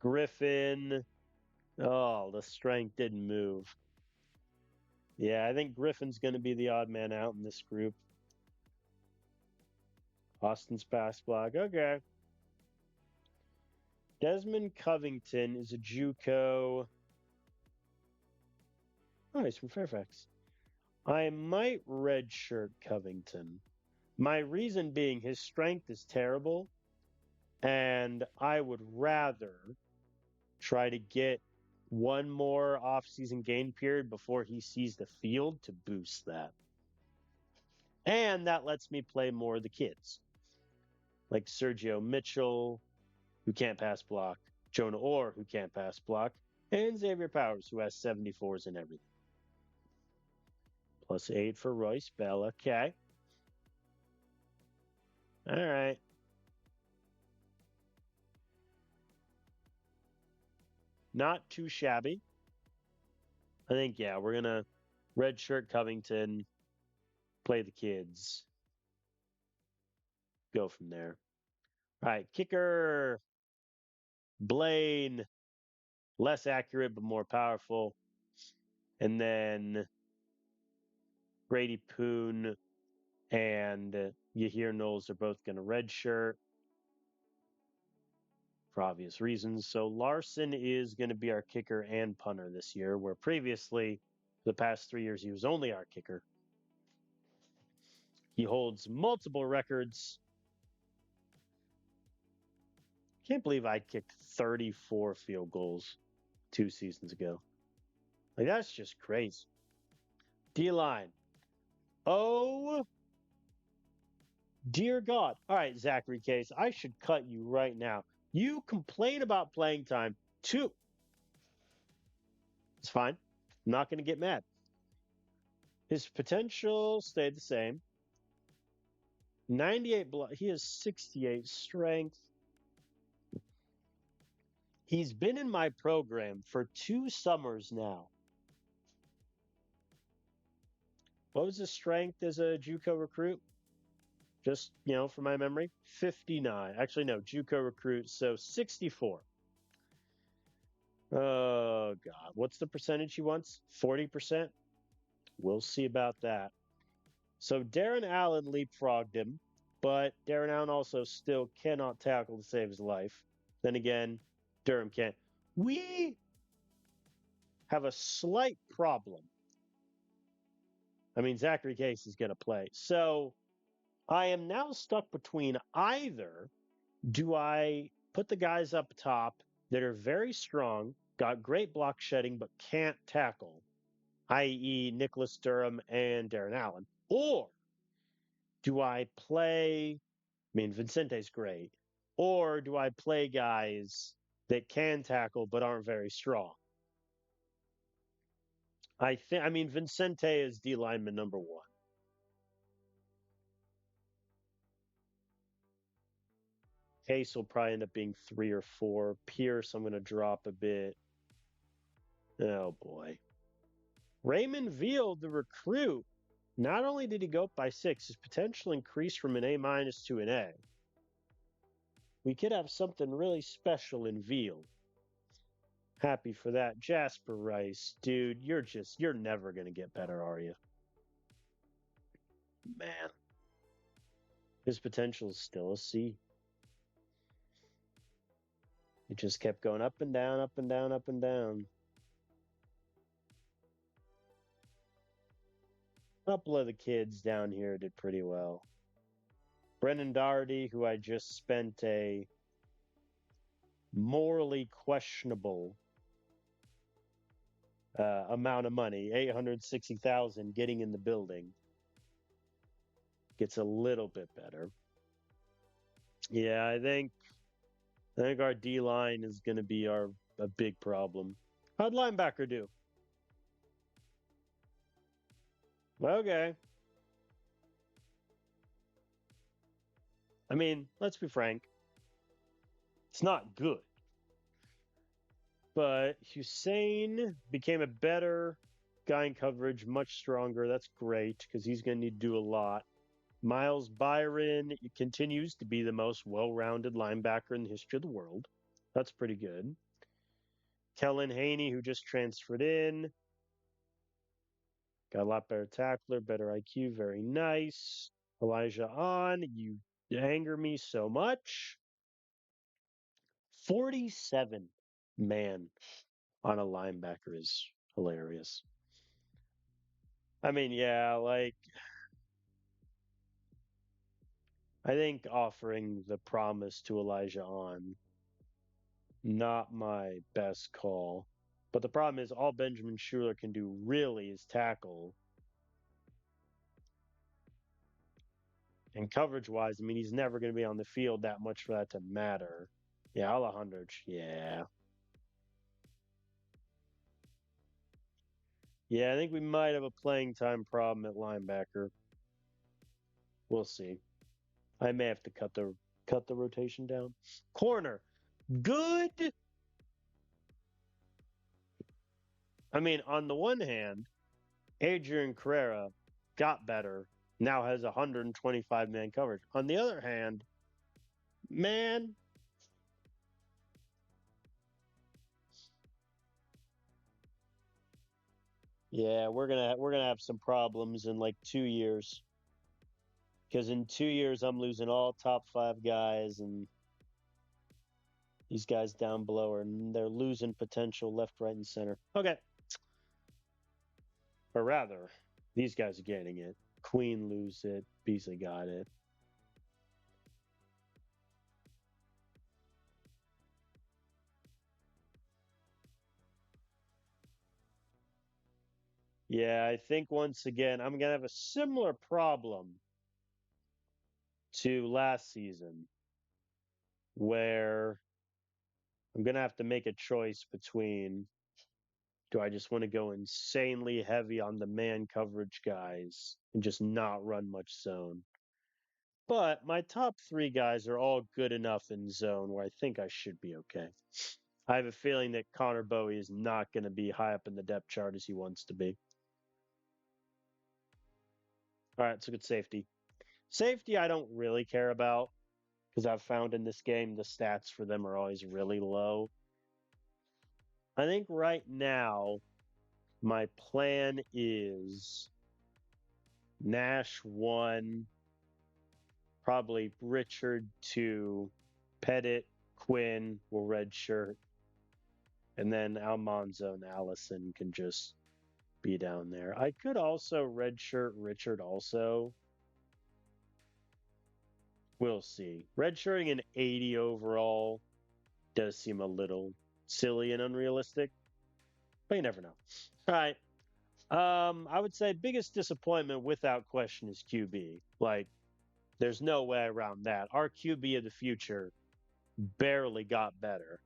Griffin. Oh, the strength didn't move. Yeah, I think Griffin's going to be the odd man out in this group. Austin's pass block. Okay. Desmond Covington is a JUCO. Oh, he's from Fairfax. I might redshirt Covington. My reason being his strength is terrible, and I would rather try to get one more off-season gain period before he sees the field to boost that. And that lets me play more of the kids, like Sergio Mitchell, who can't pass block, Jonah Orr, who can't pass block, and Xavier Powers, who has 74s and everything. +8 for Royce Bell. Okay. All right. Not too shabby. I think, yeah, we're going to redshirt Covington, play the kids, go from there. All right. Kicker, Blaine, less accurate, but more powerful. And then Grady Poon and Yahir Knowles are both going to redshirt for obvious reasons. So Larson is going to be our kicker and punter this year, where previously, the past 3 years, he was only our kicker. He holds multiple records. Can't believe I kicked 34 field goals 2 seasons ago. Like, that's just crazy. D line. Oh, dear God. All right, Zachary Case, I should cut you right now. You complain about playing time. Two. It's fine. I'm not going to get mad. His potential stayed the same. 98 block. He has 68 strength. He's been in my program for 2 summers now. What was his strength as a JUCO recruit? Just, from my memory, 59. Actually, no, JUCO recruit, so 64. Oh, God. What's the percentage he wants? 40%? We'll see about that. So Darren Allen leapfrogged him, but Darren Allen also still cannot tackle to save his life. Then again, Durham can't. We have a slight problem. I mean, Zachary Case is going to play. So I am now stuck between either do I put the guys up top that are very strong, got great block shedding, but can't tackle, i.e., Nicholas Durham and Darren Allen, or do I play? I mean, Vincente's great. Or do I play guys that can tackle but aren't very strong? I mean, Vincente is D lineman number one. Case will probably end up being 3 or 4. Pierce, I'm going to drop a bit. Oh, boy. Raymond Veal, the recruit, not only did he go up by 6, his potential increased from an A- to an A. We could have something really special in Veal. Happy for that. Jasper Rice, dude, you're never going to get better, are you? Man. His potential is still a C. It just kept going up and down, up and down, up and down. A couple of the kids down here did pretty well. Brennan Doherty, who I just spent a morally questionable amount of money, $860,000, getting in the building, gets a little bit better. Yeah, I think our D line is going to be a big problem. How'd linebacker do? Okay. I mean, let's be frank. It's not good. But Hussein became a better guy in coverage, much stronger. That's great because he's going to need to do a lot. Miles Byron continues to be the most well-rounded linebacker in the history of the world. That's pretty good. Kellen Haney, who just transferred in, got a lot better tackler, better IQ, very nice. Elijah On, you anger me so much. 47 man on a linebacker is hilarious. I mean, yeah, like I think offering the promise to Elijah On, not my best call. But the problem is all Benjamin Schuler can do really is tackle. And coverage wise, I mean, he's never going to be on the field that much for that to matter. Yeah, Alejandro, yeah. Yeah, I think we might have a playing time problem at linebacker. We'll see. I may have to cut the rotation down. Corner, good. I mean, on the one hand, Adrian Carrera got better, now has 125 man coverage. On the other hand, man, Yeah, we're gonna have some problems in like 2 years. Because in 2 years I'm losing all top five guys, and these guys down below are they're losing potential left, right, and center. Okay, or rather, these guys are getting it. Queen lose it. Beasley got it. Yeah, I think once again I'm gonna have a similar problem to last season, where I'm gonna have to make a choice between, do I just want to go insanely heavy on the man coverage guys and just not run much zone? But my top three guys are all good enough in zone where I think I should be okay. I have a feeling that Connor Bowie is not going to be high up in the depth chart as he wants to be. All right, so good safety. Safety, I don't really care about because I've found in this game the stats for them are always really low. I think right now my plan is Nash 1, probably Richard 2, Pettit, Quinn will redshirt, and then Almanzo and Allison can just be down there. I could also redshirt Richard also. We'll see. Redshirting an 80 overall does seem a little silly and unrealistic, but you never know. All right. I would say biggest disappointment without question is QB. Like, there's no way around that. Our QB of the future barely got better.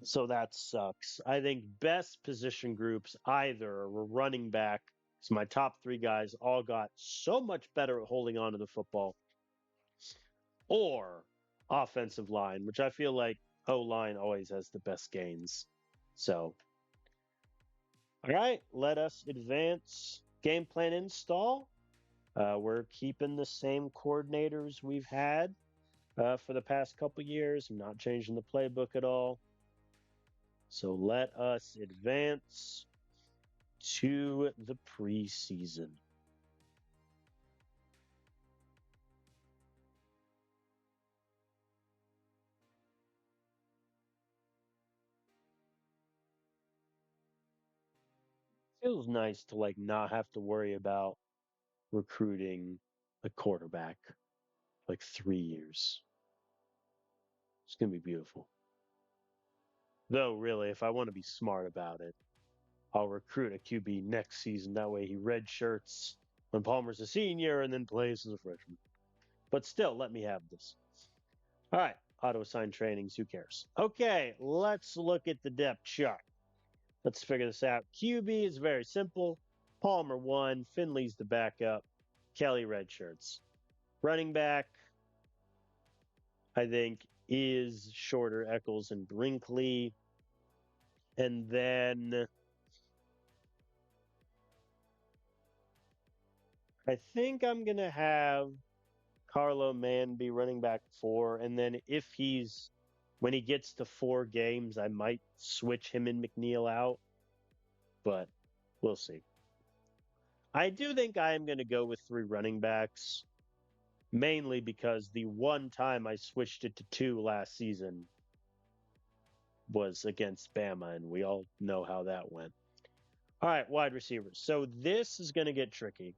So that sucks. I think best position groups either were running back, because my top three guys all got so much better at holding on to the football, or offensive line, which I feel like O line always has the best gains. So, all right, let us advance. Game plan install. We're keeping the same coordinators we've had for the past couple years. I'm not changing the playbook at all. So let us advance to the preseason. Feels nice to like not have to worry about recruiting a quarterback like 3 years. It's gonna be beautiful. Though really, if I want to be smart about it, I'll recruit a QB next season. That way he redshirts when Palmer's a senior and then plays as a freshman. But still, let me have this. All right, auto assign trainings, who cares? Okay, let's look at the depth chart. Let's figure this out. QB is very simple. Palmer 1, Finley's the backup, Kelly redshirts. Running back, I think, is Shorter, Eccles, and Brinkley. And then I think I'm going to have Carlo Mann be running back 4. And then when he gets to 4 games, I might switch him and McNeil out, but we'll see. I do think I am going to go with 3 running backs, mainly because the one time I switched it to 2 last season was against Bama, and we all know how that went. All right, wide receivers. So this is going to get tricky.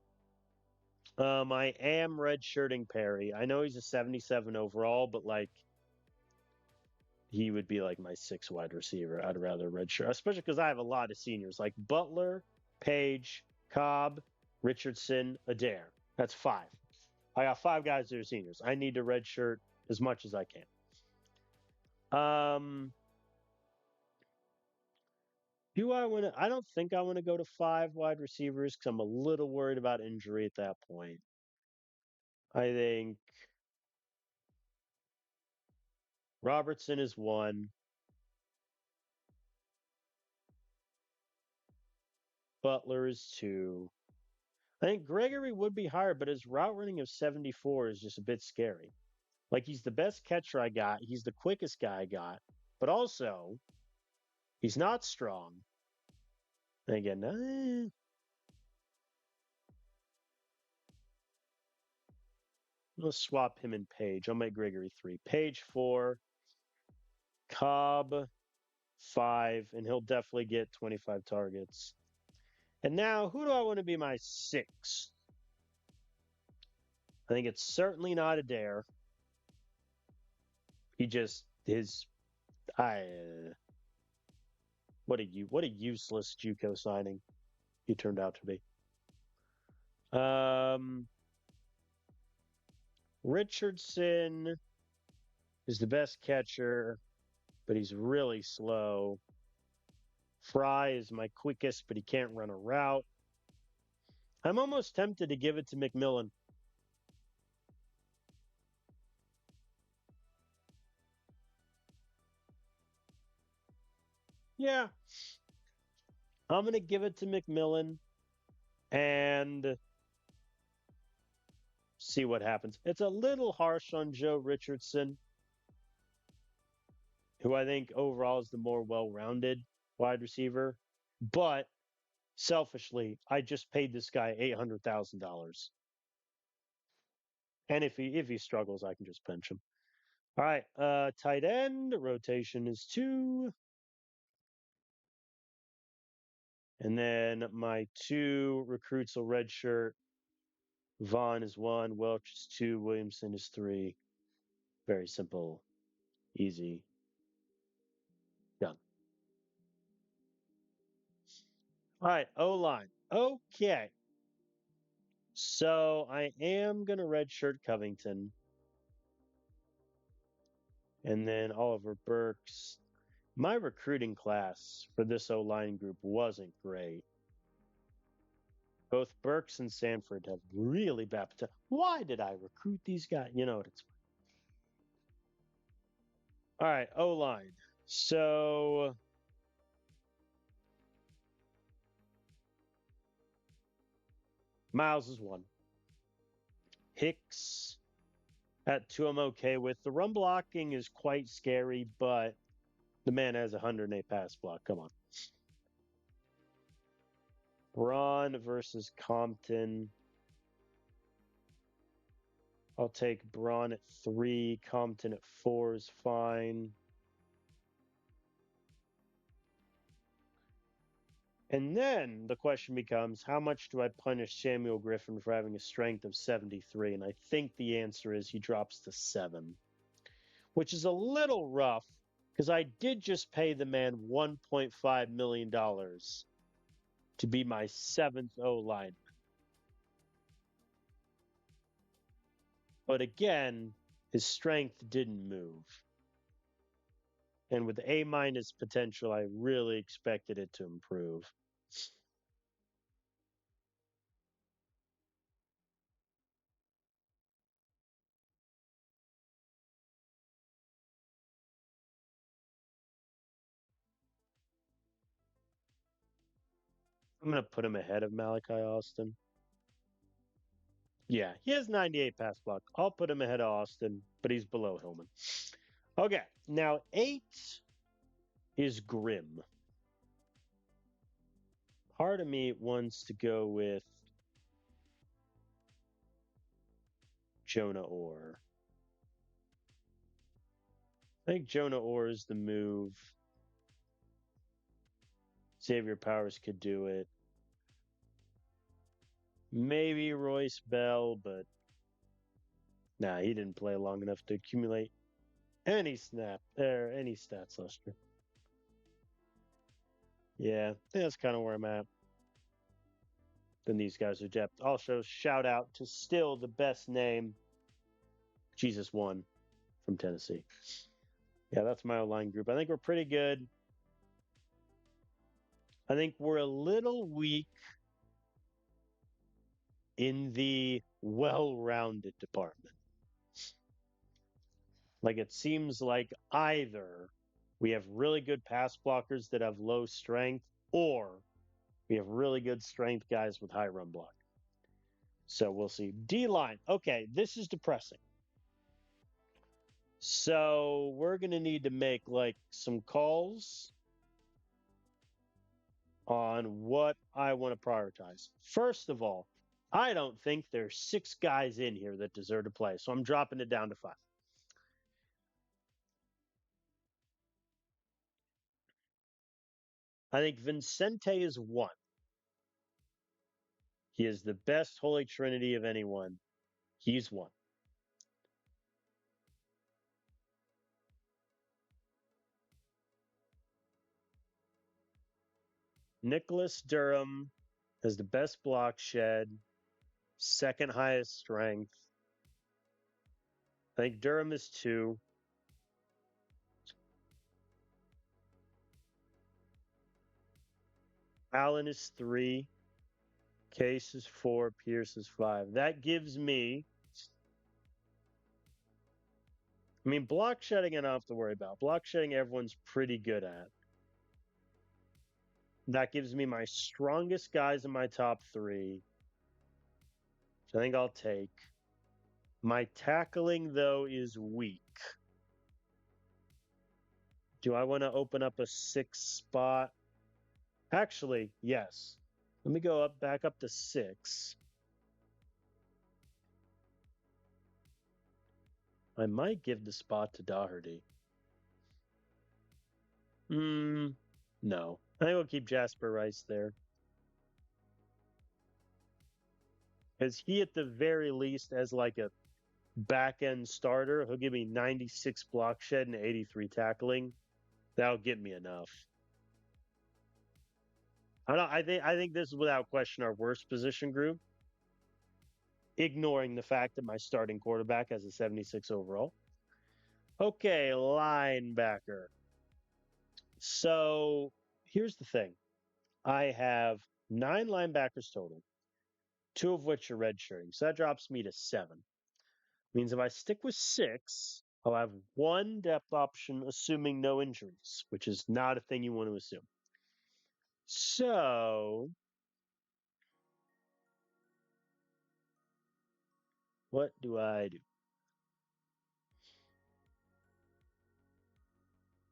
I am redshirting Perry. I know he's a 77 overall, but like he would be like my 6th wide receiver. I'd rather redshirt, especially because I have a lot of seniors like Butler, Page, Cobb, Richardson, Adair. That's 5. I got 5 guys that are seniors. I need to redshirt as much as I can. Do I want to? I don't think I want to go to 5 wide receivers because I'm a little worried about injury at that point. I think Robertson is 1, Butler is 2. I think Gregory would be higher, but his route running of 74 is just a bit scary. Like he's the best catcher I got, he's the quickest guy I got, but also He's not strong. And again, let's swap him and Page. I'll make Gregory 3. Page 4, Cobb 5, and he'll definitely get 25 targets. And now, who do I want to be my 6? I think it's certainly not Adair. He just what a useless JUCO signing he turned out to be. Richardson is the best catcher, but he's really slow. Fry is my quickest, but he can't run a route. I'm almost tempted to give it to McMillan. Yeah. I'm going to give it to McMillan and see what happens. It's a little harsh on Joe Richardson, who I think overall is the more well-rounded wide receiver. But selfishly, I just paid this guy $800,000. And if he struggles, I can just bench him. All right, tight end rotation is 2. And then my 2 recruits a red shirt. Vaughn is 1, Welch is 2, Williamson is 3. Very simple, easy, done. All right, O-line. Okay. So I am going to redshirt Covington. And then Oliver Burks. My recruiting class for this O-line group wasn't great. Both Burks and Sanford have really bad potential. Why did I recruit these guys? You know what? It's all right. O-line. So Miles is 1. Hicks at 2, I'm okay with. The run blocking is quite scary, but the man has 108 pass block. Come on. Braun versus Compton. I'll take Braun at 3. Compton at 4 is fine. And then the question becomes, how much do I punish Samuel Griffin for having a strength of 73? And I think the answer is he drops to 7, which is a little rough because I did just pay the man $1.5 million to be my 7th O-line. But again, his strength didn't move. And with A- potential, I really expected it to improve. I'm going to put him ahead of Malachi Austin. Yeah, he has 98 pass block. I'll put him ahead of Austin, but he's below Hillman. Okay, now 8 is Grim. Part of me wants to go with Jonah Orr. I think Jonah Orr is the move. Xavier Powers could do it. Maybe Royce Bell, but nah, he didn't play long enough to accumulate any any stats last year. Yeah, I think that's kind of where I'm at. Then these guys are depth. Also, shout out to still the best name, Jesus One from Tennessee. Yeah, that's my O-line group. I think we're pretty good. I think we're a little weak in the well-rounded department. Like it seems like either we have really good pass blockers that have low strength, or we have really good strength guys with high run block. So we'll see. D-line. Okay, this is depressing. So we're going to need to make like some calls. on what I want to prioritize. First of all, I don't think there's six guys in here that deserve to play, so I'm dropping it down to five. I think Vincente is one. He is the best Holy Trinity of anyone. He's one. Nicholas Durham has the best block shed, second highest strength. I think Durham is two. Allen is three. Case is four. Pierce is five. That gives me. I mean, block shedding I don't have to worry about. Block shedding everyone's pretty good at. That gives me my strongest guys in my top three, which I think I'll take. My tackling, though, is weak. Do I want to open up a six spot? Actually, yes. Let me go up back up to six. I might give the spot to Doherty. No. I think we'll keep Jasper Rice there. As he, at the very least, as like a back end starter, he'll give me 96 block shed and 83 tackling. That'll get me enough. I think this is without question our worst position group, ignoring the fact that my starting quarterback has a 76 overall. Okay, linebacker. So here's the thing. I have 9 linebackers total, 2 of which are redshirting. So that drops me to 7. Means if I stick with 6, I'll have 1 depth option, assuming no injuries, which is not a thing you want to assume. So, what do I do?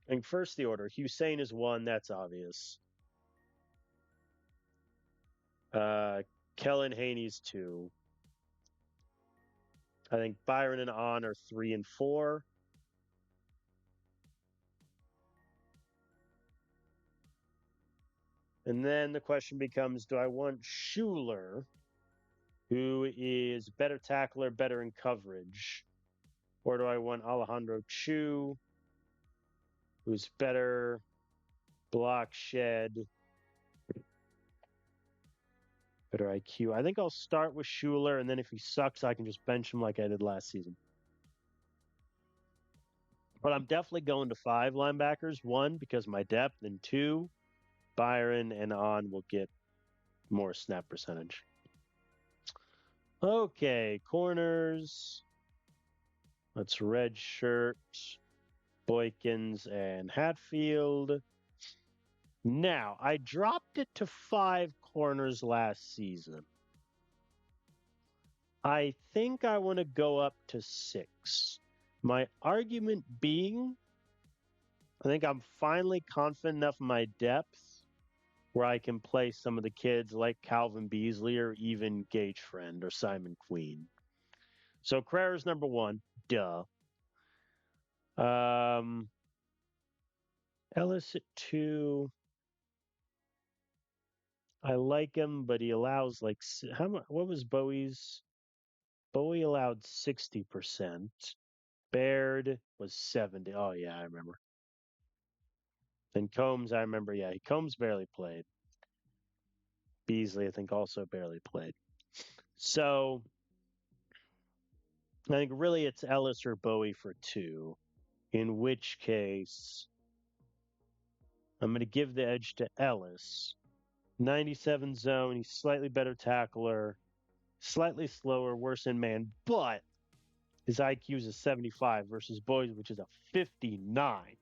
I think first the order. Hussein is 1, that's obvious. Uh, Kellen Haney's 2. I think Byron and On are 3 and 4. And then the question becomes, do I want Schuler, who is better tackler, better in coverage? Or do I want Alejandro Chu, who's better block shed, better IQ? I think I'll start with Schuler, and then if he sucks, I can just bench him like I did last season. But I'm definitely going to 5 linebackers. 1, because my depth, and 2, Byron and On will get more snap percentage. Okay, corners. Let's red shirt Boykins and Hatfield. Now, I dropped it to 5 corners last season. I think I want to go up to 6. My argument being, I think I'm finally confident enough in my depth where I can play some of the kids like Calvin Beasley or even Gage Friend or Simon Queen. So Carrera's number 1. Duh. Ellis at 2. I like him, but he allows like how much? What was Bowie's? Bowie allowed 60%. Baird was 70. Oh yeah, I remember. And Combs, I remember. Yeah, Combs barely played. Beasley, I think, also barely played. So I think really it's Ellis or Bowie for 2. In which case, I'm going to give the edge to Ellis. 97 zone. He's slightly better tackler, slightly slower, worse in man, but his IQ is a 75 versus Boyd, which is a 59.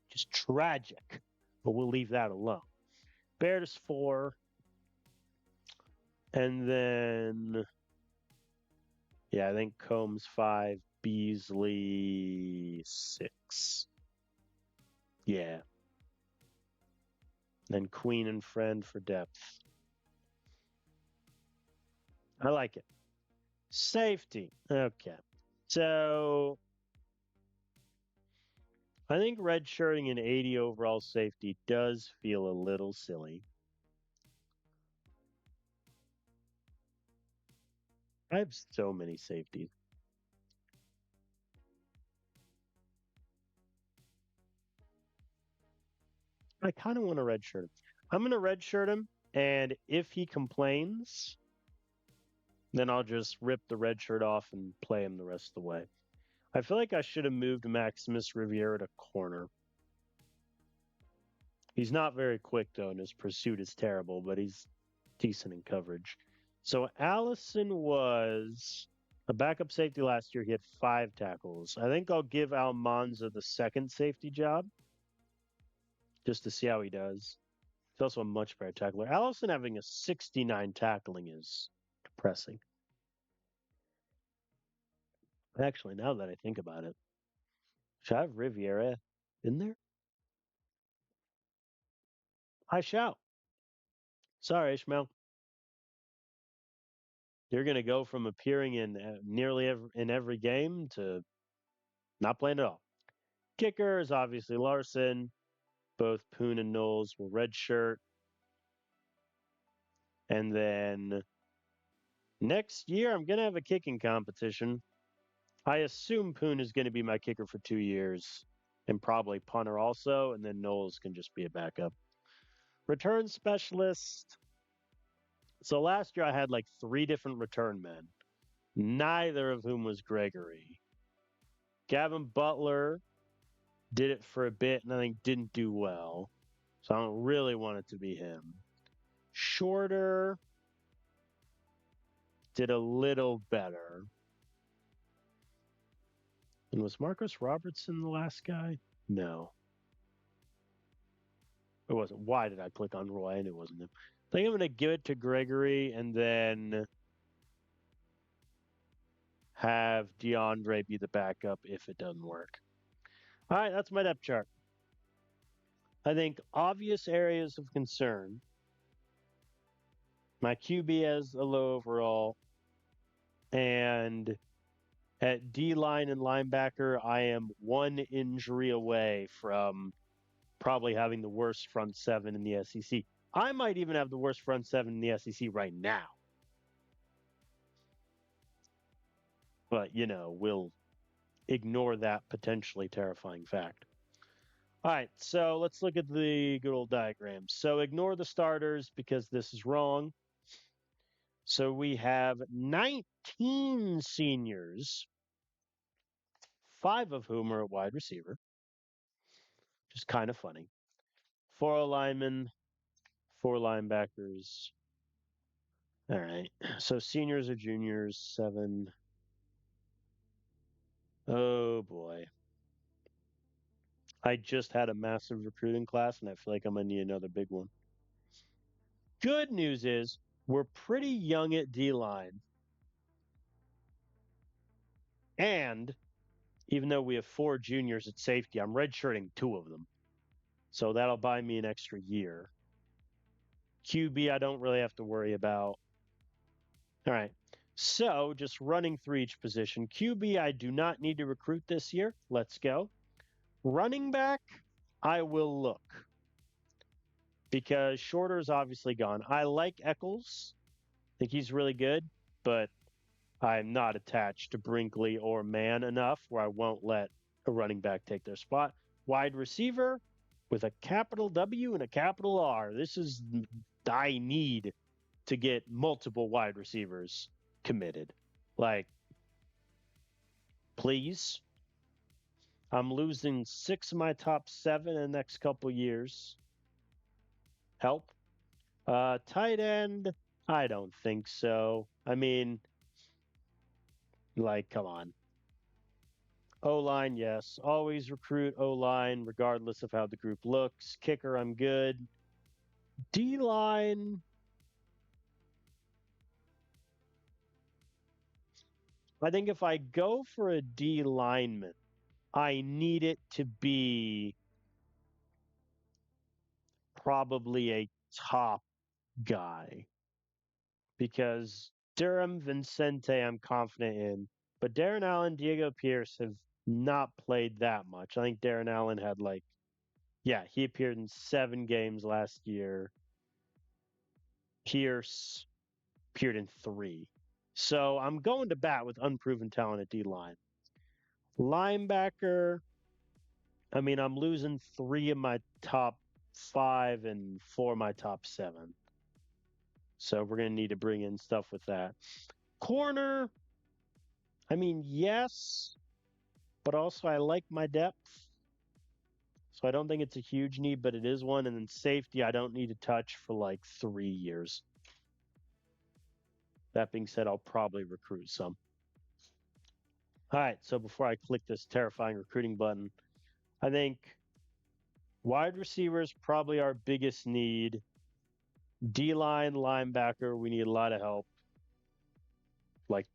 Just tragic. But we'll leave that alone. Baird is 4. And then, yeah, I think Combs 5, Beasley 6. Yeah. Then queen and friend for depth. I like it. Safety. Okay. So I think redshirting an 80 overall safety does feel a little silly. I have so many safeties. I kind of want to redshirt him. I'm going to redshirt him, and if he complains, then I'll just rip the red shirt off and play him the rest of the way. I feel like I should have moved Maximus Riviera to corner. He's not very quick, though, and his pursuit is terrible, but he's decent in coverage. So Allison was a backup safety last year. He had 5 tackles. I think I'll give Almanza the second safety job just to see how he does. He's also a much better tackler. Allison having a 69 tackling is depressing. Actually, now that I think about it, should I have Riviera in there? I shall. Sorry, Ishmael. You're going to go from appearing in in every game to not playing at all. Kicker is obviously Larson. Both Poon and Knowles will redshirt. And then next year, I'm going to have a kicking competition. I assume Poon is going to be my kicker for 2 years and probably punter also. And then Knowles can just be a backup. Return specialist. So last year, I had like 3 different return men, neither of whom was Gregory. Gavin Butler did it for a bit and I think didn't do well. So I don't really want it to be him. Shorter did a little better. And was Marcus Robertson the last guy? No. It wasn't. Why did I click on Roy? And it wasn't him. I think I'm going to give it to Gregory and then have DeAndre be the backup if it doesn't work. All right, that's my depth chart. I think obvious areas of concern. My QB has a low overall. And at D line and linebacker, I am 1 injury away from probably having the worst front 7 in the SEC. I might even have the worst front 7 in the SEC right now. But, we'll ignore that potentially terrifying fact. All right, so let's look at the good old diagram. So ignore the starters because this is wrong. So we have 19 seniors, 5 of whom are a wide receiver, which is kind of funny. 4 linemen, 4 linebackers. All right, so seniors or juniors, 7. Oh boy. I just had a massive recruiting class, and I feel like I'm going to need another big one. Good news is we're pretty young at D line. And even though we have 4 juniors at safety, I'm redshirting 2 of them. So that'll buy me an extra year. QB, I don't really have to worry about. All right. So just running through each position. QB, I do not need to recruit this year. Let's go. Running back, I will look because Shorter is obviously gone. I like Eccles. I think he's really good, but I'm not attached to Brinkley or Mann enough where I won't let a running back take their spot. Wide receiver with a capital W and a capital R. This is, I need to get multiple wide receivers committed. Like, please. I'm losing 6 of my top 7 in the next couple years. Help. Tight end, I don't think so. I mean, come on. O-line, yes. Always recruit O-line, regardless of how the group looks. Kicker, I'm good. D-line, I think if I go for a D lineman, I need it to be probably a top guy because Durham, Vincente, I'm confident in. But Darren Allen, Diego Pierce have not played that much. I think Darren Allen had yeah, he appeared in 7 games last year. Pierce appeared in 3. So I'm going to bat with unproven talent at D line. Linebacker, I mean, I'm losing 3 of my top 5 and 4 of my top 7. So we're going to need to bring in stuff with that. Corner, I mean, yes, but also I like my depth. So I don't think it's a huge need, but it is one. And then safety, I don't need to touch for 3 years. That being said, I'll probably recruit some. All right, so before I click this terrifying recruiting button, I think wide receiver is probably our biggest need. D-line, linebacker, we need a lot of help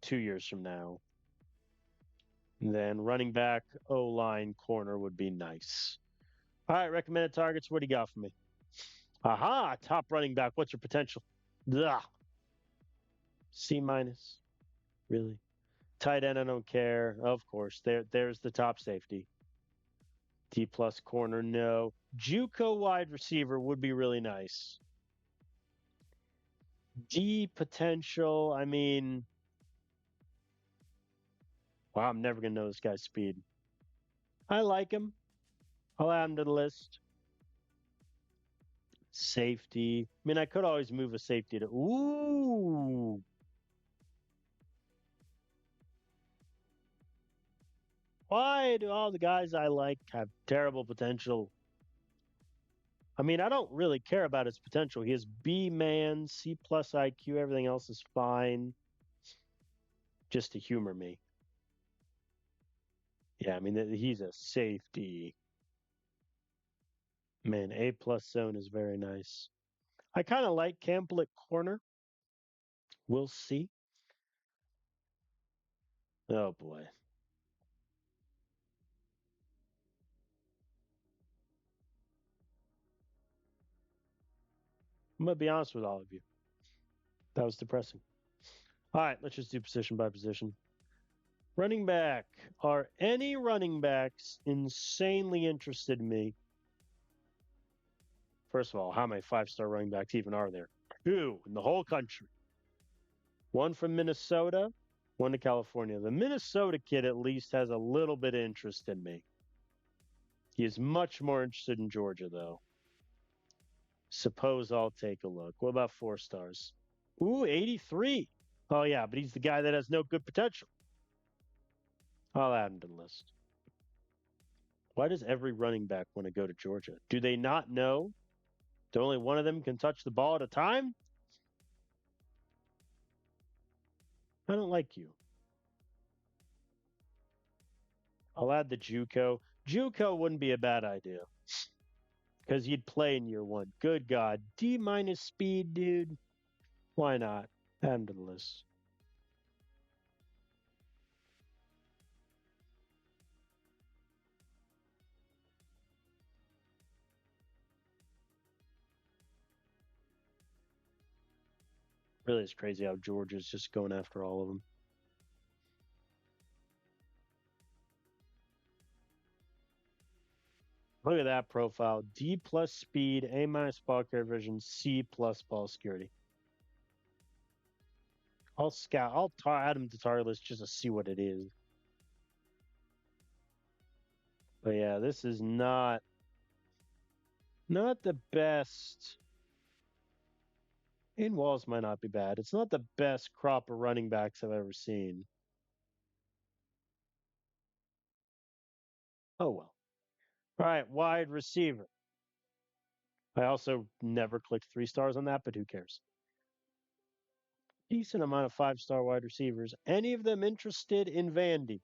2 years from now. And then running back, O-line, corner would be nice. All right, recommended targets. What do you got for me? Aha, top running back. What's your potential? Ugh. C minus. Really? Tight end, I don't care. Of course. There's the top safety. D plus corner, no. JUCO wide receiver would be really nice. D potential, I mean, wow, I'm never gonna know this guy's speed. I like him. I'll add him to the list. Safety. I mean, I could always move a safety to. Ooh. Why do all the guys I like have terrible potential? I mean, I don't really care about his potential. He has B man, C plus IQ. Everything else is fine. Just to humor me. Yeah, I mean, he's a safety. Man, A plus zone is very nice. I kind of like Campbell at corner. We'll see. Oh boy. I'm gonna be honest with all of you. That was depressing. All right, let's just do position by position. Running back. Are any running backs insanely interested in me? First of all, how many 5-star running backs even are there? 2 in the whole country. 1 from Minnesota, 1 to California. The Minnesota kid at least has a little bit of interest in me. He is much more interested in Georgia, though. Suppose I'll take a look. What about 4 stars? Ooh, 83. Oh, yeah, but he's the guy that has no good potential. I'll add him to the list. Why does every running back want to go to Georgia? Do they not know that only one of them can touch the ball at a time? I don't like you. I'll add the JUCO. JUCO wouldn't be a bad idea because you'd play in year 1. Good God. D minus speed, dude. Why not? Add him to the list. Really, it's crazy how Georgia's just going after all of them. Look at that profile. D plus speed, A minus ball carrier vision, C plus ball security. I'll scout. I'll add him to target list just to see what it is. But yeah, this is not the best. In Walls might not be bad. It's not the best crop of running backs I've ever seen. Oh well. All right, wide receiver. I also never clicked 3 stars on that, but who cares? Decent amount of 5-star wide receivers. Any of them interested in Vandy?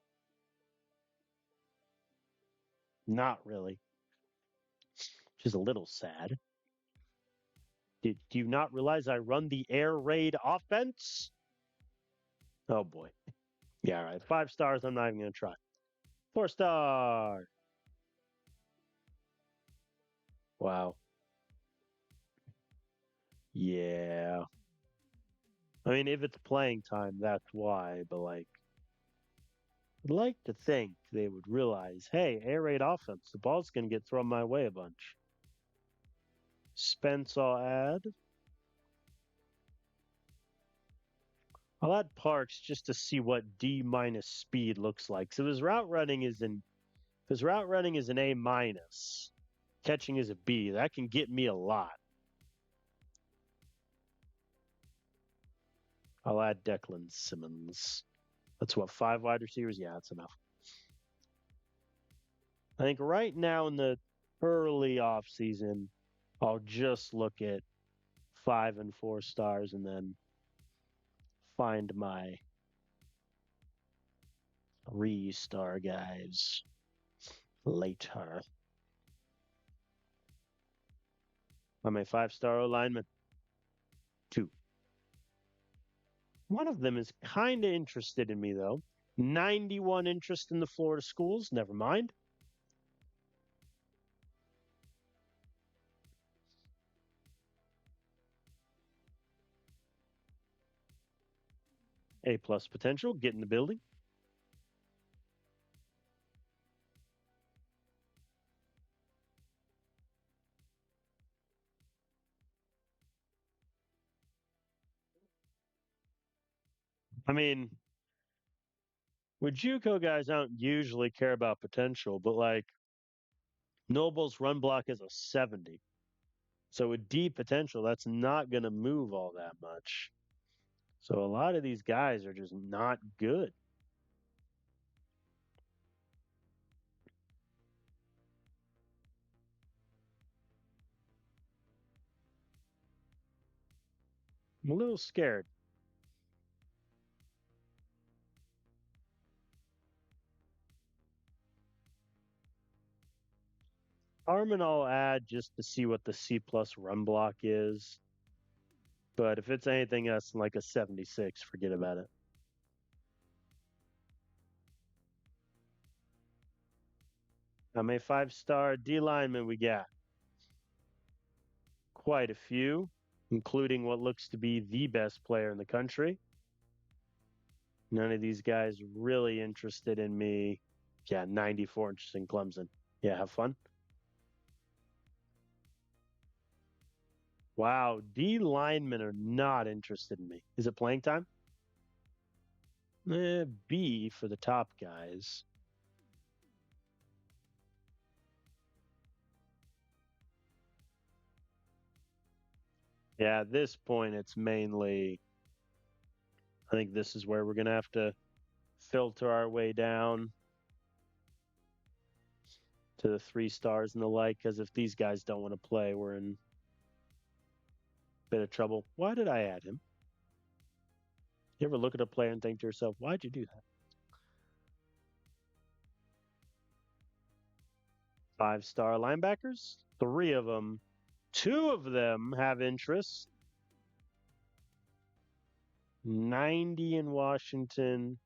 Not really. Which is a little sad. Do you not realize I run the air raid offense? Oh boy. Yeah, all right. 5 stars, I'm not even going to try. 4 star. Wow. Yeah. I mean, if it's playing time, that's why. But like, I'd like to think they would realize, hey, air raid offense, the ball's going to get thrown my way a bunch. Spence, I'll add. I'll add Parks just to see what D minus speed looks like. So his route running is an A minus, catching is a B. That can get me a lot. I'll add Declan Simmons. That's what, five wide receivers? Yeah, that's enough. I think right now in the early off season, I'll just look at 5 and 4 stars and then find my 3 star guys later. I'm a 5 star alignment. 2. One of them is kind of interested in me, though. 91 interest in the Florida schools. Never mind. A plus potential. Get in the building. I mean, with JUCO guys, I don't usually care about potential, but like Noble's run block is a 70. So with D potential, that's not going to move all that much. So a lot of these guys are just not good. I'm a little scared. Armin I'll add just to see what the C plus run block is. But if it's anything else than like a 76, forget about it. How many 5 star D linemen we got? Quite a few, including what looks to be the best player in the country. None of these guys really interested in me. Yeah, 94 interest in Clemson. Yeah, have fun. Wow, D linemen are not interested in me. Is it playing time? B for the top guys. Yeah, at this point, it's mainly, I think this is where we're going to have to filter our way down to the 3 stars and the like, because if these guys don't want to play, we're in a bit of trouble. Why did I add him? You ever look at a player and think to yourself, why'd you do that? 5 star linebackers, 3 of them. 2 of them have interest. 90 in Washington,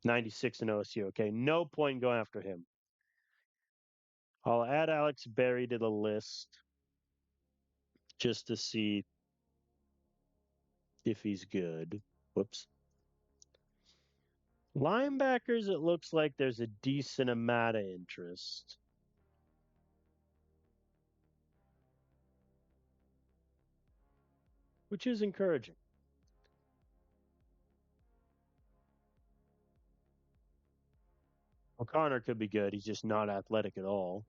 96 in OSU. Okay, no point going after him. I'll add Alex Berry to the list just to see if he's good. Whoops. Linebackers, it looks like there's a decent amount of interest. Which is encouraging. O'Connor could be good. He's just not athletic at all.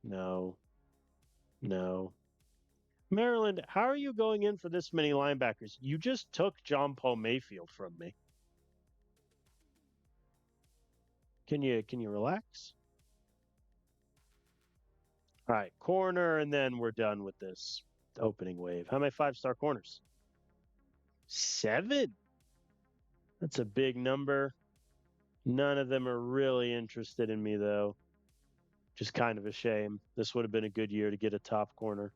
No, no. Maryland, how are you going in for this many linebackers? You just took John Paul Mayfield from me. Can you relax? All right, corner, and then we're done with this opening wave. How many 5 star corners? 7. That's a big number. None of them are really interested in me, though. Just kind of a shame. This would have been a good year to get a top corner.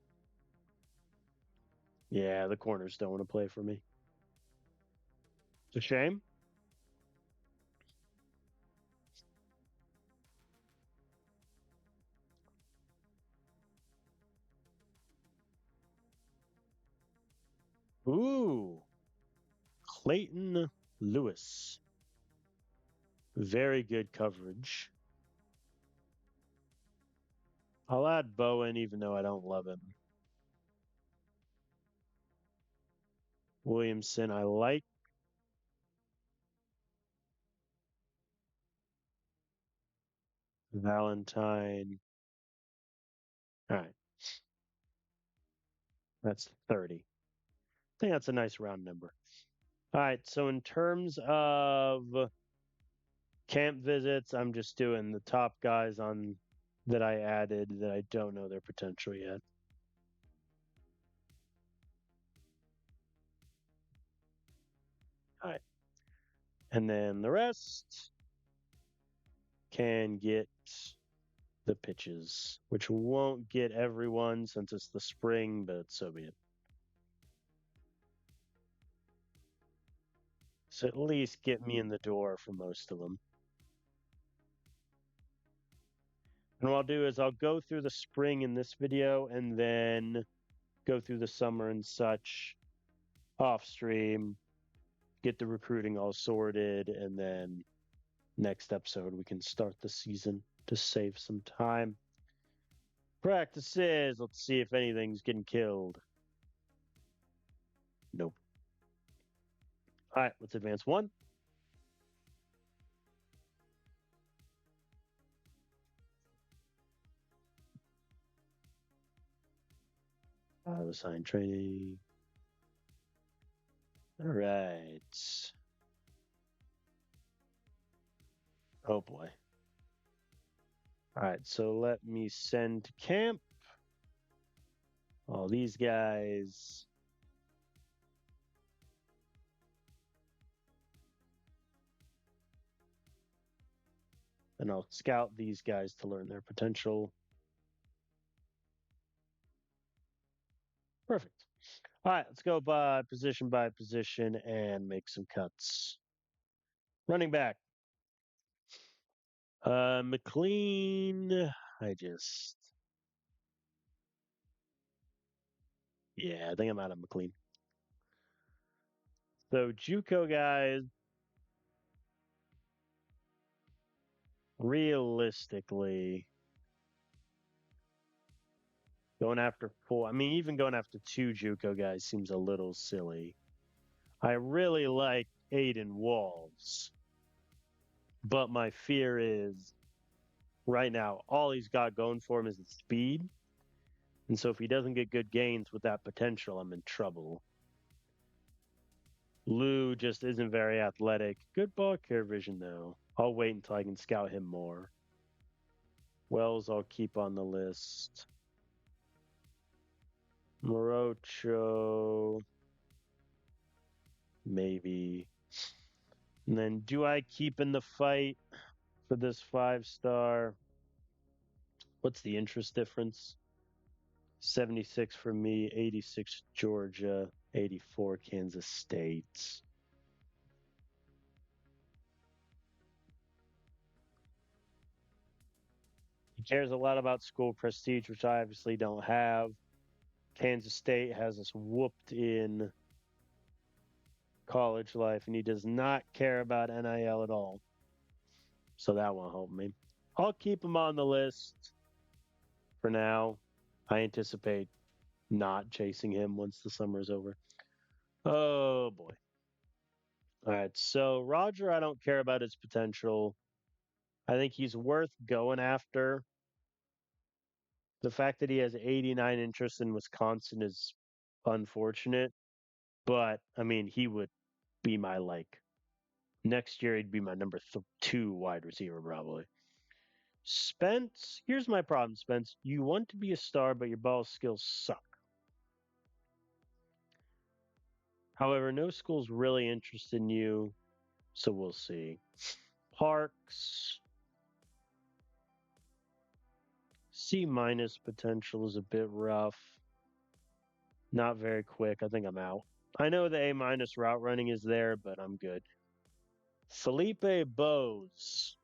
Yeah, the corners don't want to play for me. It's a shame. Ooh, Clayton Lewis. Very good coverage. I'll add Bowen even though I don't love him. Williamson, I like. Valentine. All right. That's 30. I think that's a nice round number. All right. So, in terms of camp visits, I'm just doing the top guys on that I added that I don't know their potential yet. All right. And then the rest can get the pitches, which won't get everyone since it's the spring, but so be it. So at least get me in the door for most of them. And what I'll do is I'll go through the spring in this video and then go through the summer and such off stream, get the recruiting all sorted, and then next episode we can start the season to save some time. Practices. Let's see if anything's getting killed. Nope. All right, let's advance one. Assign training. All right. Oh boy. All right, so let me send to camp all these guys. And I'll scout these guys to learn their potential. Perfect. All right, let's go by position and make some cuts. Running back. McLean. Yeah, I think I'm out of McLean. So JUCO guys, realistically, going after four. I mean, even going after two JUCO guys seems a little silly. I really like Aiden Walls, but my fear is right now all he's got going for him is his speed. And so if he doesn't get good gains with that potential, I'm in trouble. Lou just isn't very athletic. Good ball care vision, though. I'll wait until I can scout him more. Wells, I'll keep on the list. Morocho, maybe. And then do I keep in the fight for this 5-star? What's the interest difference? 76 for me, 86 Georgia, 84 Kansas State. He cares a lot about school prestige, which I obviously don't have. Kansas State has us whooped in college life, and he does not care about NIL at all. So that won't help me. I'll keep him on the list for now. I anticipate not chasing him once the summer is over. Oh boy. All right. So Roger, I don't care about his potential. I think he's worth going after. The fact that he has 89 interest in Wisconsin is unfortunate, but I mean, he would be my next year. He'd be my number 2 wide receiver probably. Spence, here's my problem, Spence. You want to be a star, but your ball skills suck. However, no school's really interested in you, so we'll see. Parks, C minus potential is a bit rough. Not very quick. I think I'm out. I know the A minus route running is there, but I'm good. Felipe Bose.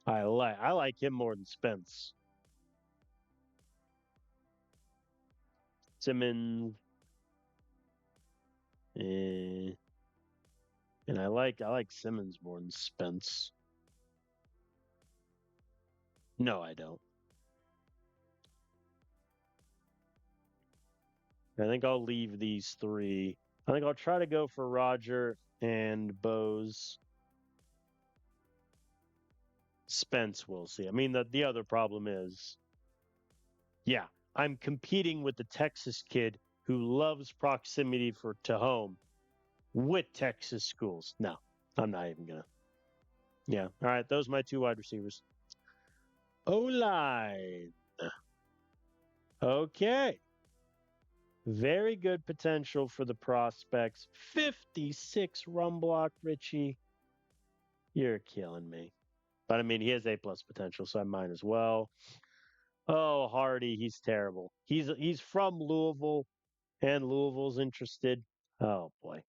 I like him more than Spence. Simmons. I like Simmons more than Spence. No, I don't. I think I'll leave these three. I think I'll try to go for Roger and Bose. Spence, we'll see. I mean, the other problem is, yeah, I'm competing with the Texas kid who loves proximity to home with Texas schools. No, I'm not even gonna. Yeah. All right. Those are my two wide receivers. O line. Okay. Very good potential for the prospects. 56 run block, Richie. You're killing me. But I mean, he has A+ potential, so I might as well. Oh, Hardy, he's terrible. He's from Louisville, and Louisville's interested. Oh boy.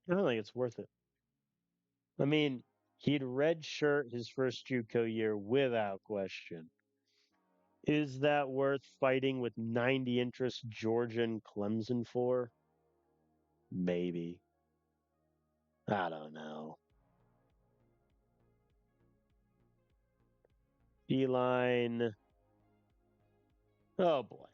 I don't think it's worth it. I mean, he'd redshirt his first JUCO year without question. Is that worth fighting with 90 interest Georgia and Clemson for? Maybe. I don't know. D-line. Oh boy.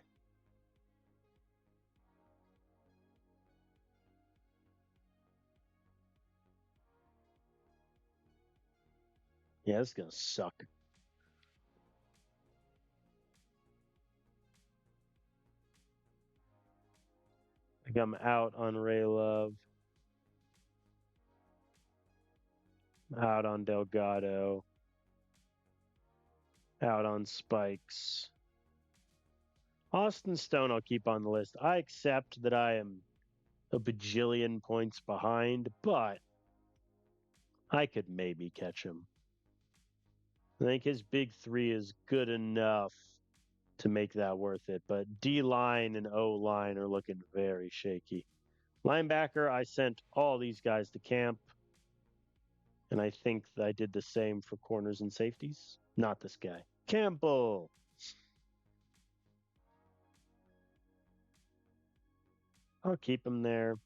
Yeah, this is gonna suck. I think I'm out on Ray Love, out on Delgado, out on Spikes. Austin Stone, I'll keep on the list. I accept that I am a bajillion points behind, but I could maybe catch him. I think his big three is good enough to make that worth it, but D line and O line are looking very shaky. Linebacker, I sent all these guys to camp, and I think that I did the same for corners and safeties. Not this guy. Campbell. I'll keep him there.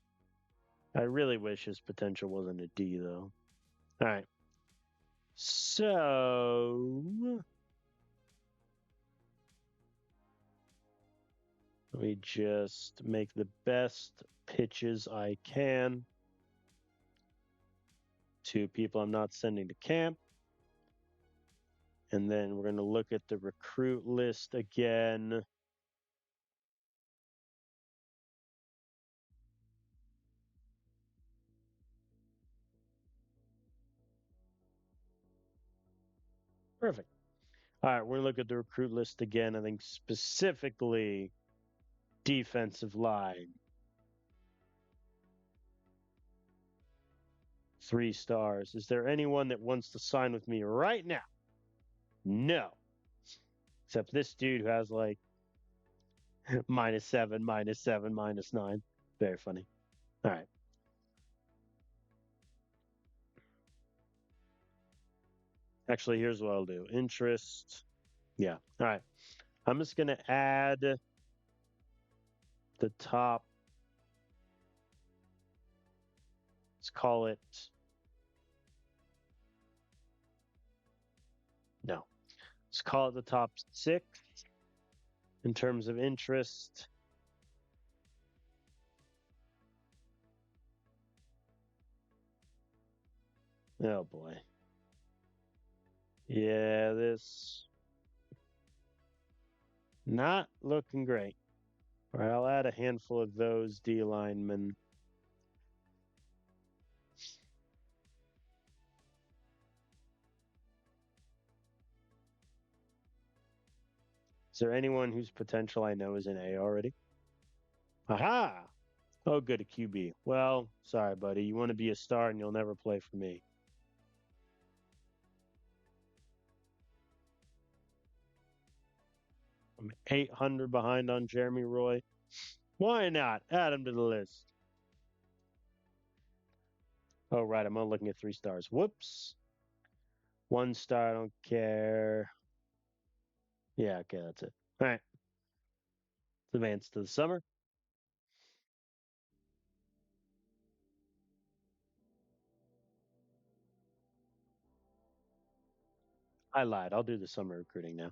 I really wish his potential wasn't a D, though. All right. So let me just make the best pitches I can to people I'm not sending to camp. And then we're going to look at the recruit list again. Perfect. All right, we're going to look at the recruit list again. I think specifically defensive line. 3 stars. Is there anyone that wants to sign with me right now? No. Except this dude who has like -7, -7, -9. Very funny. All right. Actually, here's what I'll do. Interest. Yeah. All right. I'm just going to add the top. Let's call it. No. Let's call it the top 6 in terms of interest. Oh boy. Yeah, this not looking great. All right, I'll add a handful of those D linemen. Is there anyone whose potential I know is in A already? Aha! Oh, good, a QB. Well, sorry, buddy. You want to be a star and you'll never play for me. I'm 800 behind on Jeremy Roy. Why not? Add him to the list. Oh, right. I'm only looking at 3 stars. Whoops. One star, I don't care. Yeah, okay, that's it. All right, let's advance to the summer. I lied. I'll do the summer recruiting now.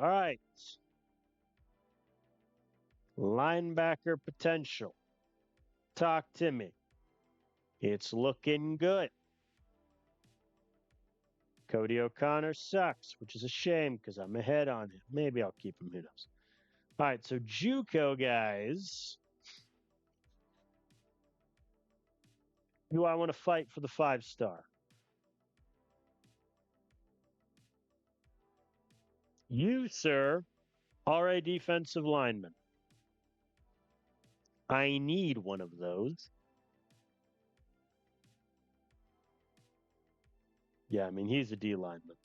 All right, linebacker potential. Talk to me. It's looking good. Cody O'Connor sucks, which is a shame because I'm ahead on him. Maybe I'll keep him. Who knows? All right, so JUCO guys. Do I want to fight for the 5 star? You, sir, are a defensive lineman. I need one of those. Yeah, I mean, he's a D lineman.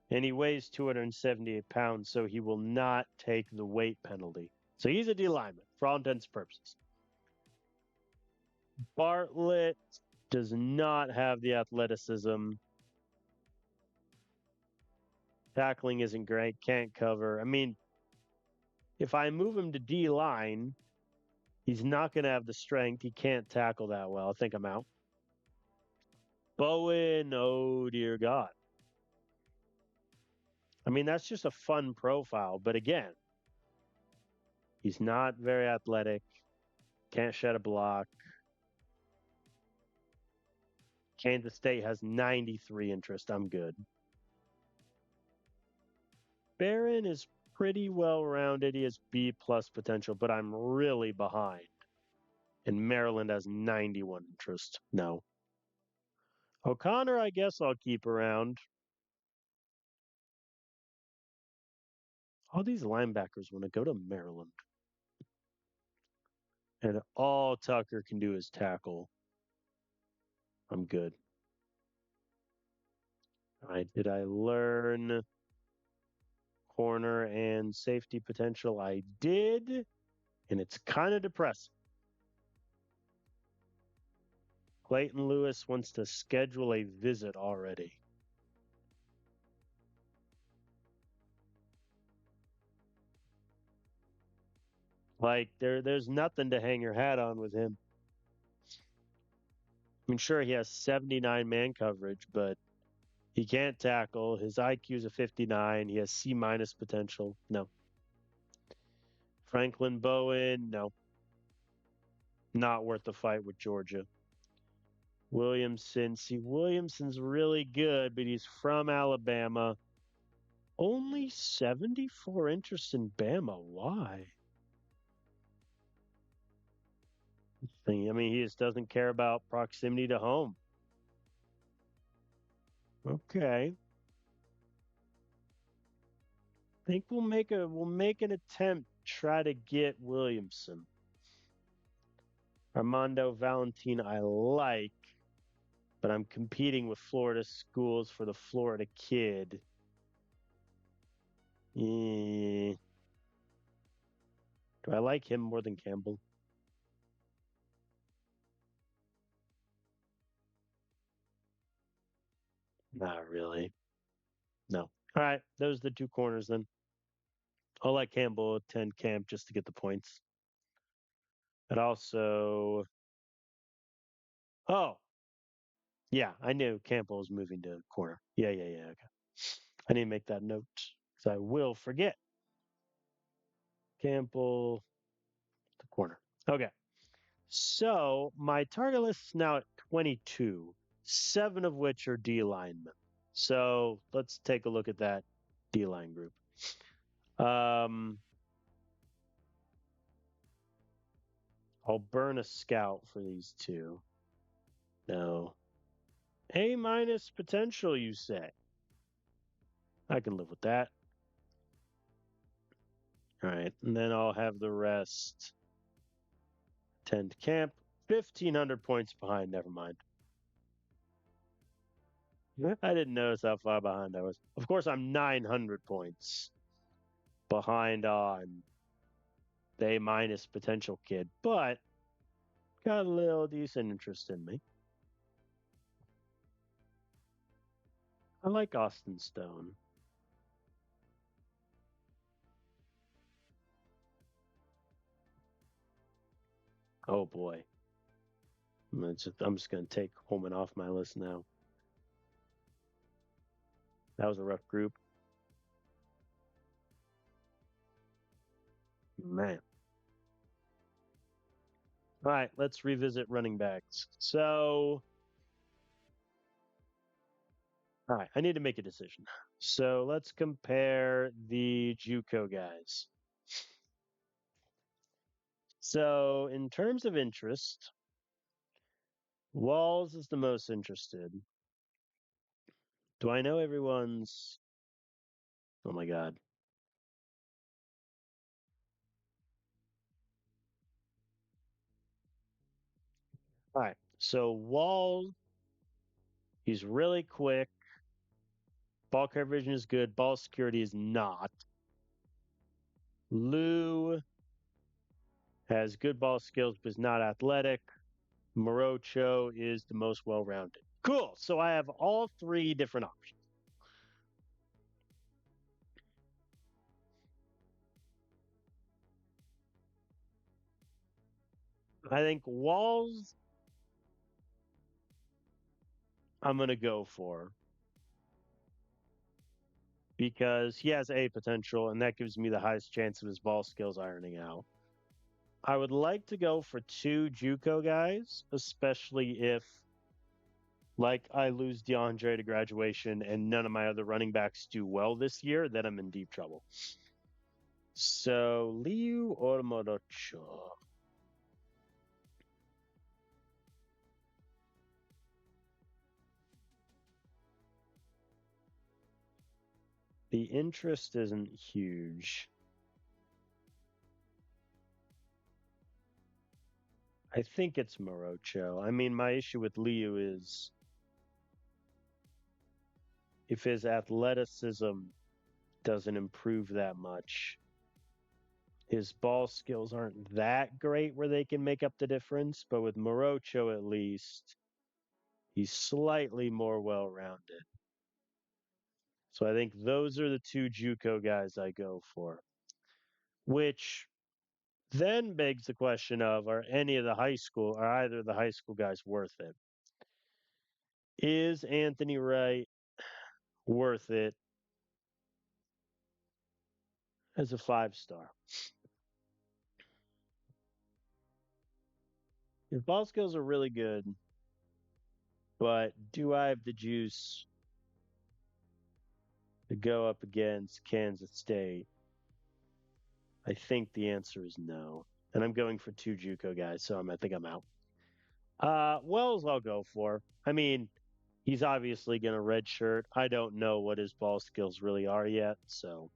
And he weighs 278 pounds, so he will not take the weight penalty. So he's a D lineman for all intents and purposes. Bartlett does not have the athleticism. Tackling isn't great, can't cover. I mean, if I move him to D line, he's not going to have the strength. He can't tackle that well. I think I'm out. Bowen, oh dear God. I mean, that's just a fun profile. But again, he's not very athletic, can't shed a block. Kansas State has 93 interest. I'm good. Barron is pretty well rounded. He has B plus potential, but I'm really behind. And Maryland has 91 interest. No. O'Connor, I guess I'll keep around. All these linebackers want to go to Maryland. And all Tucker can do is tackle. I'm good. All right. Did I learn corner and safety potential? I did. And it's kind of depressing. Clayton Lewis wants to schedule a visit already. Like there's nothing to hang your hat on with him. I mean, sure, he has 79 man coverage, but he can't tackle. His IQ is a 59. He has C minus potential. No. Franklin Bowen, no. Not worth the fight with Georgia. Williamson, see, Williamson's really good, but he's from Alabama. Only 74 interest in Bama. Why? I mean, he just doesn't care about proximity to home. Okay. I think we'll make an attempt to try to get Williamson. Armando Valentin I like, but I'm competing with Florida schools for the Florida kid. Eh, do I like him more than Campbell? Not really. No. All right, those are the two corners then. I'll let Campbell attend camp just to get the points. And also, oh, yeah, I knew Campbell was moving to corner. Yeah, yeah, yeah. Okay. I need to make that note because I will forget. Campbell to corner. Okay. So my target list is now at 22, 7 of which are D linemen. So let's take a look at that D line group. Um, I'll burn a scout for these two. No. A minus potential, you say? I can live with that. All right. And then I'll have the rest tend camp. 1,500 points behind. Never mind. I didn't notice how far behind I was. Of course, I'm 900 points behind on the A minus potential kid, but got a little decent interest in me. I like Austin Stone. Oh boy. I'm just going to take Holman off my list now. That was a rough group. Man. All right, let's revisit running backs. So, all right, I need to make a decision. So let's compare the JUCO guys. So, in terms of interest, Walls is the most interested. Do I know everyone's? Oh my God. All right. So Walls, he's really quick. Ball coverage is good. Ball security is not. Lou has good ball skills, but is not athletic. Morocho is the most well rounded. Cool. So I have all three different options. I think Walls, I'm going to go for because he has A potential, and that gives me the highest chance of his ball skills ironing out. I would like to go for two JUCO guys, especially if, like, I lose DeAndre to graduation and none of my other running backs do well this year, then I'm in deep trouble. So, Liu or Morocho? The interest isn't huge. I think it's Morocho. I mean, my issue with Liu is if his athleticism doesn't improve that much, his ball skills aren't that great where they can make up the difference. But with Morocho, at least, he's slightly more well rounded. So I think those are the two JUCO guys I go for, which then begs the question of are either of the high school guys worth it? Is Anthony Wright worth it as a 5 star? His ball skills are really good, but do I have the juice to go up against Kansas State? I think the answer is no. And I'm going for two JUCO guys, so I think I'm out. Wells, I'll go for. I mean, he's obviously going to redshirt. I don't know what his ball skills really are yet, so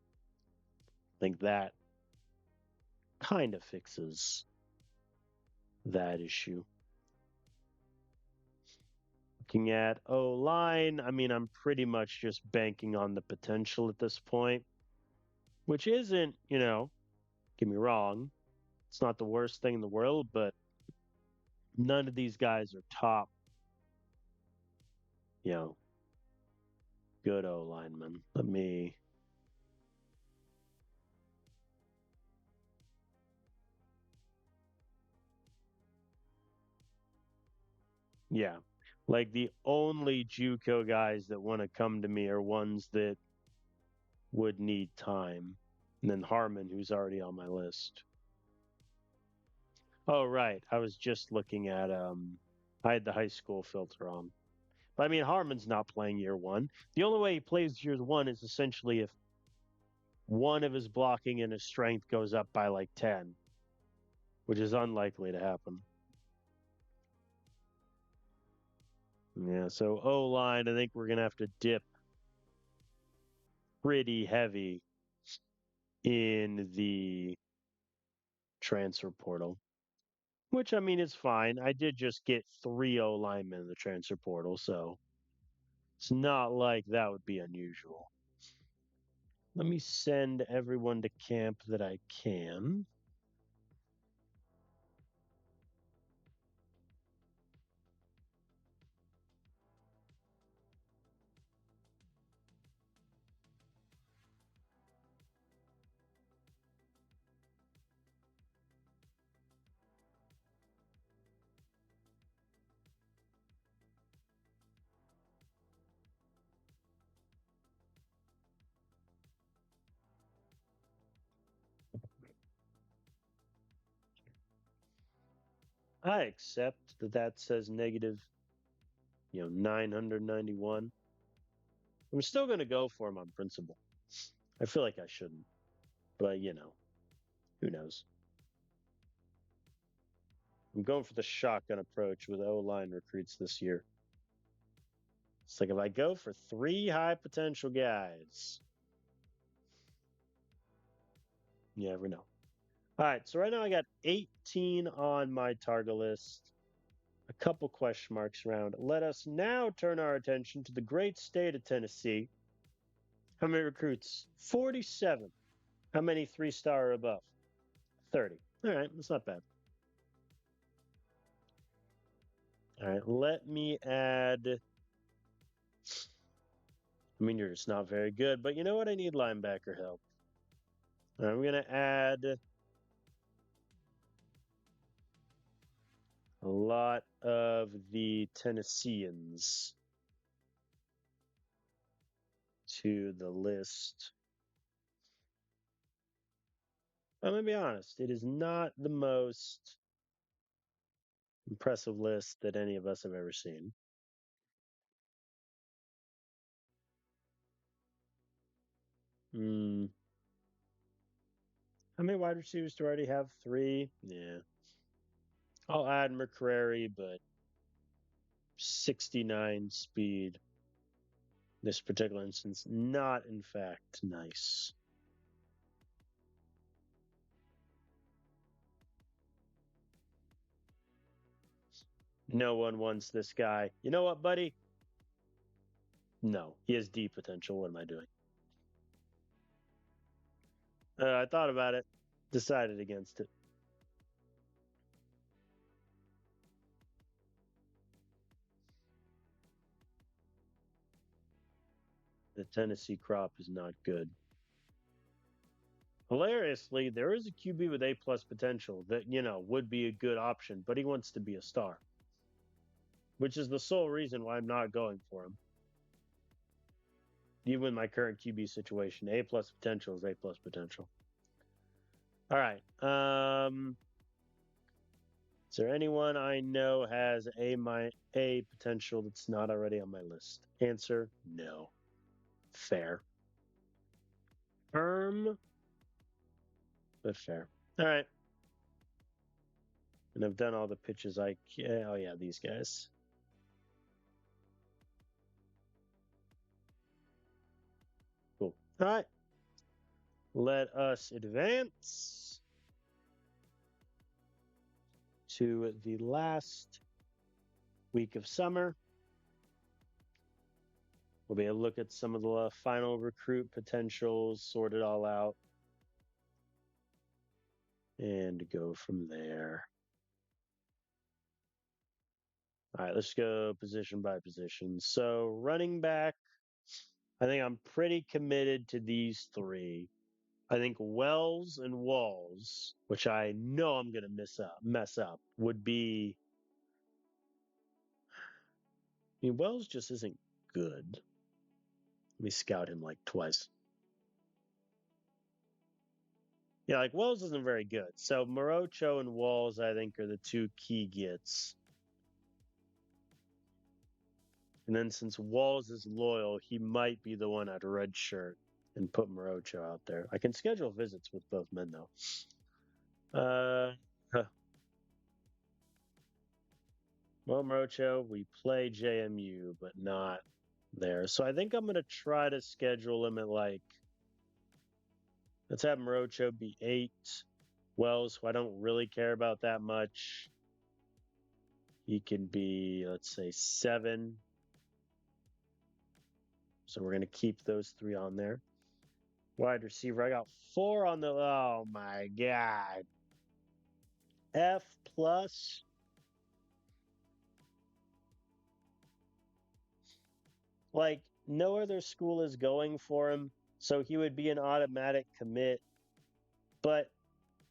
I think that kind of fixes that issue. Looking at O line, I mean, I'm pretty much just banking on the potential at this point, which isn't, get me wrong, it's not the worst thing in the world, but none of these guys are top, you know, good O linemen. Yeah. Like the only JUCO guys that want to come to me are ones that would need time. And then Harmon, who's already on my list. Oh, right. I was just looking at I had the high school filter on. But I mean Harmon's not playing year one. The only way he plays year one is essentially if one of his blocking and his strength goes up by like 10, which is unlikely to happen. Yeah, so O line, I think we're gonna have to dip pretty heavy in the transfer portal, which I mean is fine. I did just get three O linemen in the transfer portal, so it's not like that would be unusual. Let me send everyone to camp that I can. I accept that that says negative, 991. I'm still going to go for him on principle. I feel like I shouldn't, but who knows? I'm going for the shotgun approach with O line recruits this year. It's like if I go for three high potential guys, you never know. All right, so right now I got 18 on my target list, a couple question marks around. Let us now turn our attention to the great state of Tennessee. How many recruits? 47. How many three-star or above? 30. All right, that's not bad. All right, let me add. I mean, you're just not very good, but you know what? I need linebacker help. I'm going to add a lot of the Tennesseans to the list. I'm going to be honest, it is not the most impressive list that any of us have ever seen. Hmm. How many wide receivers do I already have? Three? Yeah. I'll add McCrary, but 69 speed. This particular instance, not in fact nice. No one wants this guy. You know what, buddy? No, he has D potential. What am I doing? I thought about it, decided against it. The Tennessee crop is not good. Hilariously, there is a QB with A plus potential that, would be a good option, but he wants to be a star, which is the sole reason why I'm not going for him. Even in my current QB situation, A plus potential is A plus potential. All right. Is there anyone I know has A potential that's not already on my list? Answer: no. Fair. Firm, but fair. All right. And I've done all the pitches I can. Oh yeah, these guys. Cool. All right. Let us advance to the last week of summer. We'll be able to look at some of the final recruit potentials, sort it all out, and go from there. All right, let's go position by position. So, running back, I think I'm pretty committed to these three. I think Wells and Walls, which I know I'm going to mess up, would be. I mean, Wells just isn't good. Let me scout him like twice. Yeah, like Wells isn't very good. So Morocho and Walls, I think, are the two key gets. And then since Walls is loyal, he might be the one at red shirt and put Morocho out there. I can schedule visits with both men though. Huh. Well, Morocho, we play JMU, but not there. So I think I'm gonna try to schedule him at let's have Morocho be 8. Wells, who I don't really care about that much. He can be, let's say, 7. So we're going to keep those 3 on there. Wide receiver, I got 4 on the. Oh my God. F plus. Like, no other school is going for him. So he would be an automatic commit. But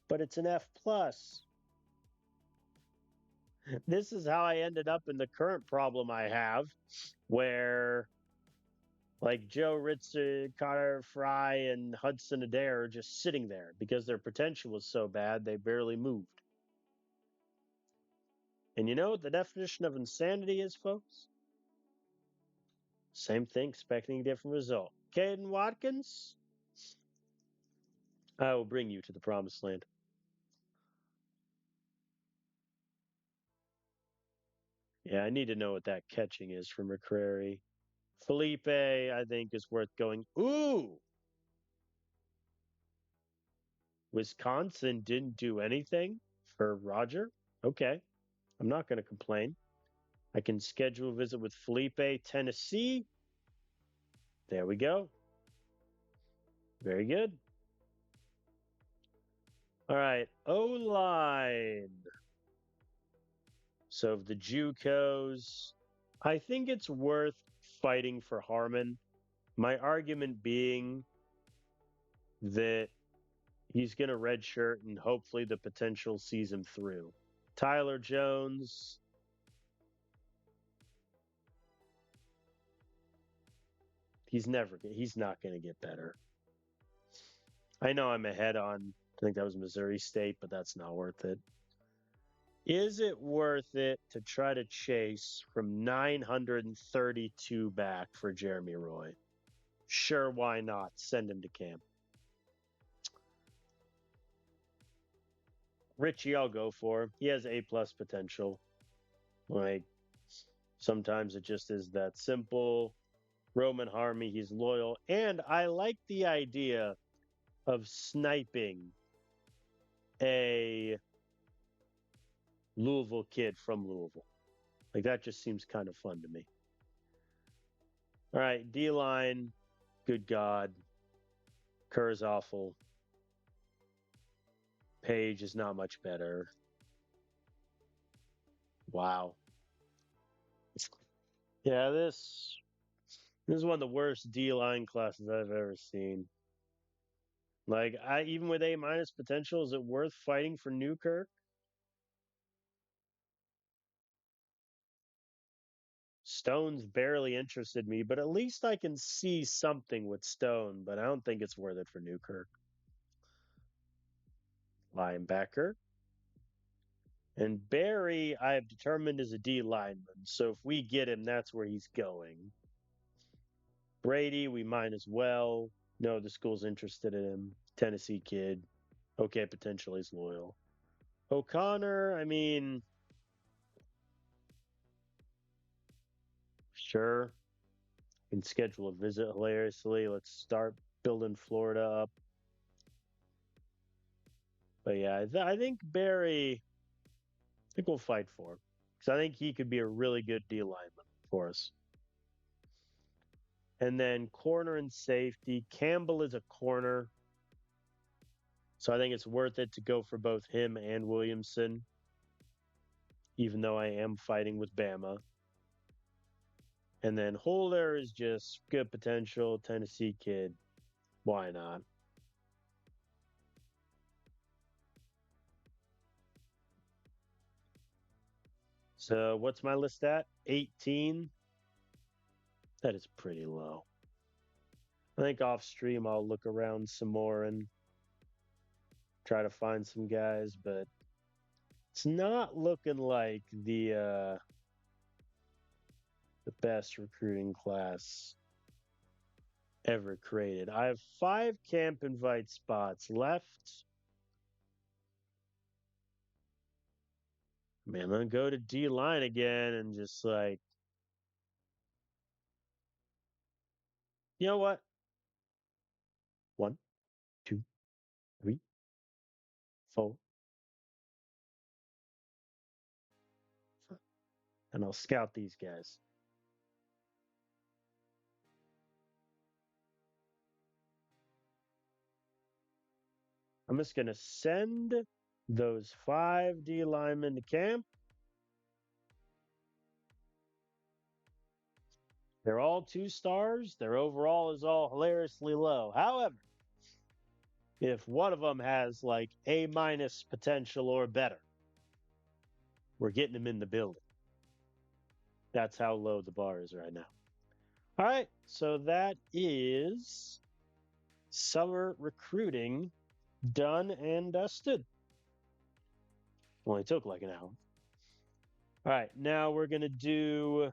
it's an F plus. This is how I ended up in the current problem I have, where like Joe Ritzer, Carter Fry, and Hudson Adair are just sitting there because their potential was so bad they barely moved. And you know what the definition of insanity is, folks? Same thing, expecting a different result. Caden Watkins, I will bring you to the promised land. Yeah, I need to know what that catching is from McCrary. Felipe, I think, is worth going. Ooh, Wisconsin didn't do anything for Roger. Okay, I'm not going to complain. I can schedule a visit with Felipe, Tennessee. There we go. Very good. All right, O line. So of the JUCOs, I think it's worth fighting for Harmon. My argument being that he's going to redshirt and hopefully the potential sees him through. Tyler Jones, he's not going to get better. I know I'm ahead on, I think that was Missouri State, but that's not worth it. Is it worth it to try to chase from 932 back for Jeremy Roy? Sure, why not? Send him to camp. Richie, I'll go for. He has A plus potential. Like sometimes it just is that simple. Roman Harmony, he's loyal, and I like the idea of sniping a Louisville kid from Louisville. Like that just seems kind of fun to me. All right, D line, good God. Kerr is awful. Page is not much better. Wow. Yeah, this is one of the worst D line classes I've ever seen. Like I even with A minus potential, is it worth fighting for Newkirk? Stone's barely interested me, but at least I can see something with Stone, but I don't think it's worth it for Newkirk. Linebacker. And Barry, I have determined is a D lineman. So if we get him, that's where he's going. Brady, we might as well. No, the school's interested in him. Tennessee kid. Okay, potentially he's loyal. O'Connor, I mean, sure. Can schedule a visit hilariously. Let's start building Florida up. But yeah, I think Barry, I think we'll fight for him because I think he could be a really good D lineman for us. And then corner and safety. Campbell is a corner. So I think it's worth it to go for both him and Williamson, even though I am fighting with Bama. And then Holder is just good potential, Tennessee kid. Why not? So what's my list at? 18. That is pretty low. I think off stream I'll look around some more and try to find some guys, but it's not looking like the best recruiting class ever created. I have 5 camp invite spots left. Man, I'm gonna go to D line again and just like, you know what? 1, 2, 3, 4, and I'll scout these guys. I'm just gonna send those 5 D linemen to camp. They're all 2 stars. Their overall is all hilariously low. However, if one of them has like A minus potential or better, we're getting them in the building. That's how low the bar is right now. All right, so that is summer recruiting done and dusted. Only took like an hour. All right, now we're gonna do.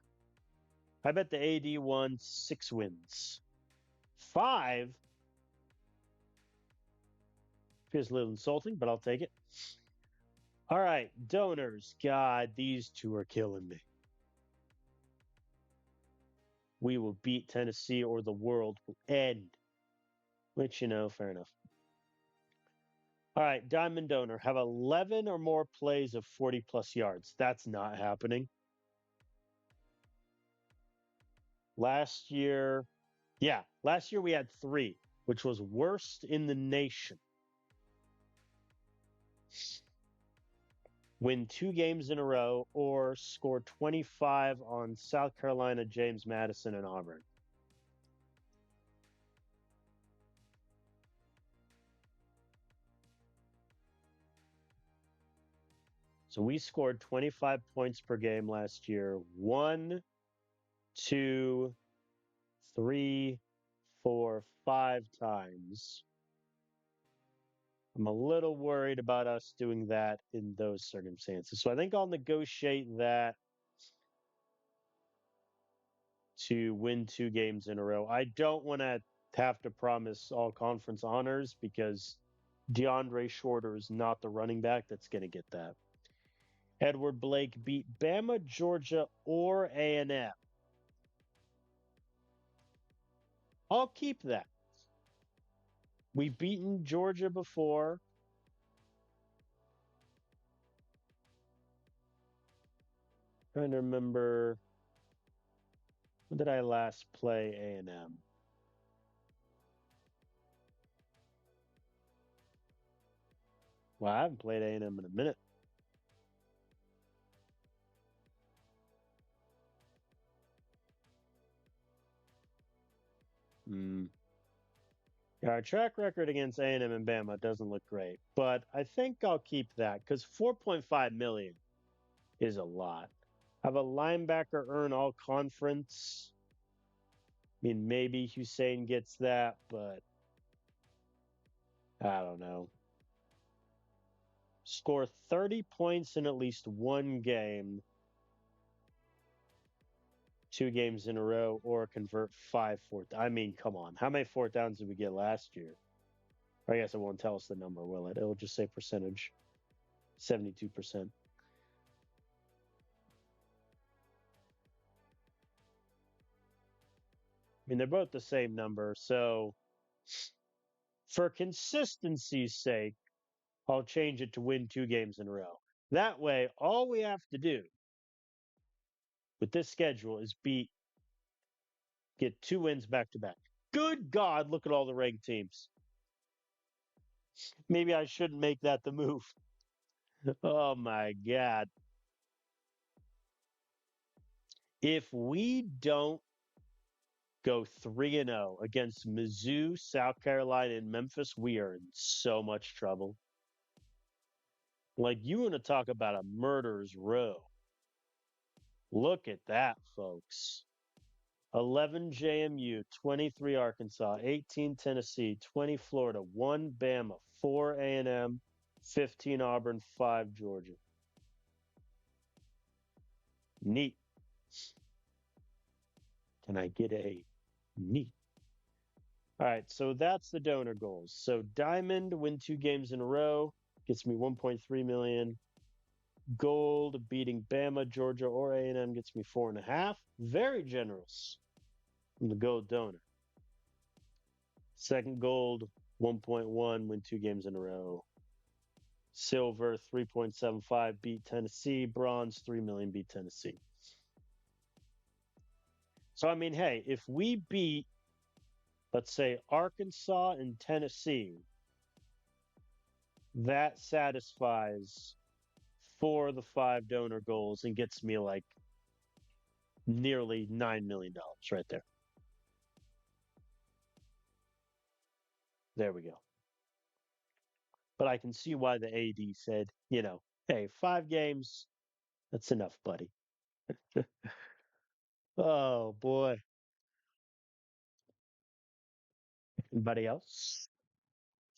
I bet the AD won 6 wins. Five feels a little insulting, but I'll take it. All right, donors. God, these two are killing me. We will beat Tennessee or the world will end. Which, fair enough. All right, Diamond Donor. Have 11 or more plays of 40 plus yards. That's not happening. Last year, yeah, last year we had 3, which was worst in the nation. Win 2 games in a row or score 25 on South Carolina, James Madison, and Auburn. So we scored 25 points per game last year. 1, 2, 3, 4, 5 times. I'm a little worried about us doing that in those circumstances. So I think I'll negotiate that to win 2 games in a row. I don't want to have to promise all conference honors because DeAndre Shorter is not the running back that's going to get that. Edward Blake beat Bama, Georgia, or A&M. I'll keep that. We've beaten Georgia before. Trying to remember, when did I last play A&M? Well, I haven't played A&M in a minute. Hmm. Yeah, our track record against A&M and Bama doesn't look great, but I think I'll keep that because 4.5 million is a lot. Have a linebacker earn all conference. I mean, maybe Hussein gets that, but I don't know. Score 30 points in at least one game, 2 games in a row, or convert 5 fourth. I mean, come on. How many fourth downs did we get last year? I guess it won't tell us the number, will it? It'll just say percentage 72%. I mean, they're both the same number. So, for consistency's sake, I'll change it to win 2 games in a row. That way, all we have to do with this schedule is get 2 wins back to back. Good God, look at all the ranked teams. Maybe I shouldn't make that the move. Oh my God. If we don't go 3-0 against Mizzou, South Carolina, and Memphis, we are in so much trouble. Like, you want to talk about a murderer's row. Look at that, folks. 11 JMU, 23 Arkansas, 18 Tennessee, 20 Florida, 1 Bama, 4 A&M, 15 Auburn, 5 Georgia. Neat. Can I get a neat? All right, so that's the donor goals. So Diamond win 2 games in a row gets me 1.3 million. Gold beating Bama, Georgia, or A&M gets me 4.5. Very generous from the gold donor. Second gold 1.1 win 2 games in a row. Silver 3.75 beat Tennessee. Bronze 3 million beat Tennessee. So I mean, hey, if we beat, let's say, Arkansas and Tennessee, that satisfies 4 of the 5 donor goals and gets me like nearly $9 million right there. There we go. But I can see why the AD said, hey, 5 games, that's enough, buddy. Oh boy. Anybody else?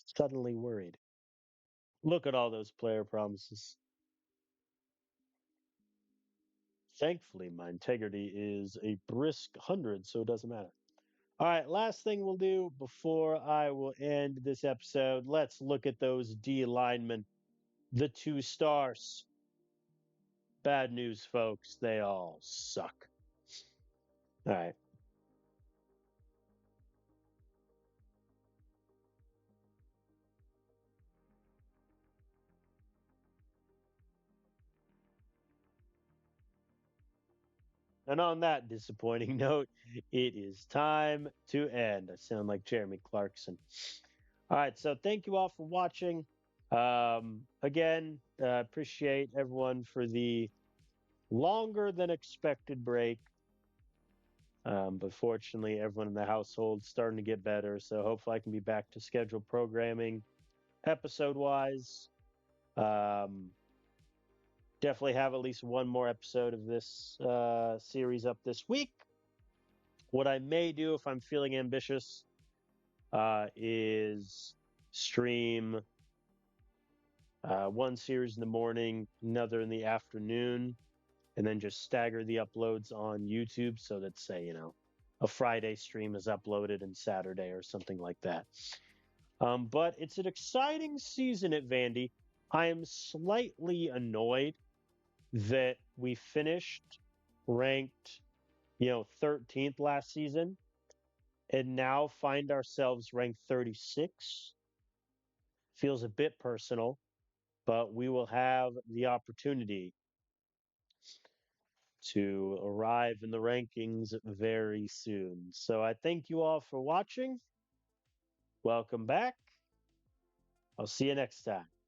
Suddenly worried. Look at all those player promises. Thankfully, my integrity is a brisk 100, so it doesn't matter. All right, last thing we'll do before I will end this episode. Let's look at those D linemen, the 2 stars. Bad news, folks. They all suck. All right. And on that disappointing note, it is time to end. I sound like Jeremy Clarkson. All right. So thank you all for watching. Again, appreciate everyone for the longer than expected break. But fortunately, everyone in the household starting to get better. So hopefully, I can be back to scheduled programming episode wise. Um, Definitely have at least one more episode of this series up this week. What I may do if I'm feeling ambitious is stream one series in the morning, another in the afternoon, and then just stagger the uploads on YouTube so that, say, a Friday stream is uploaded and Saturday or something like that. But it's an exciting season at Vandy. I am slightly annoyed that we finished ranked, 13th last season and now find ourselves ranked 36. Feels a bit personal, but we will have the opportunity to arrive in the rankings very soon. So I thank you all for watching. Welcome back. I'll see you next time.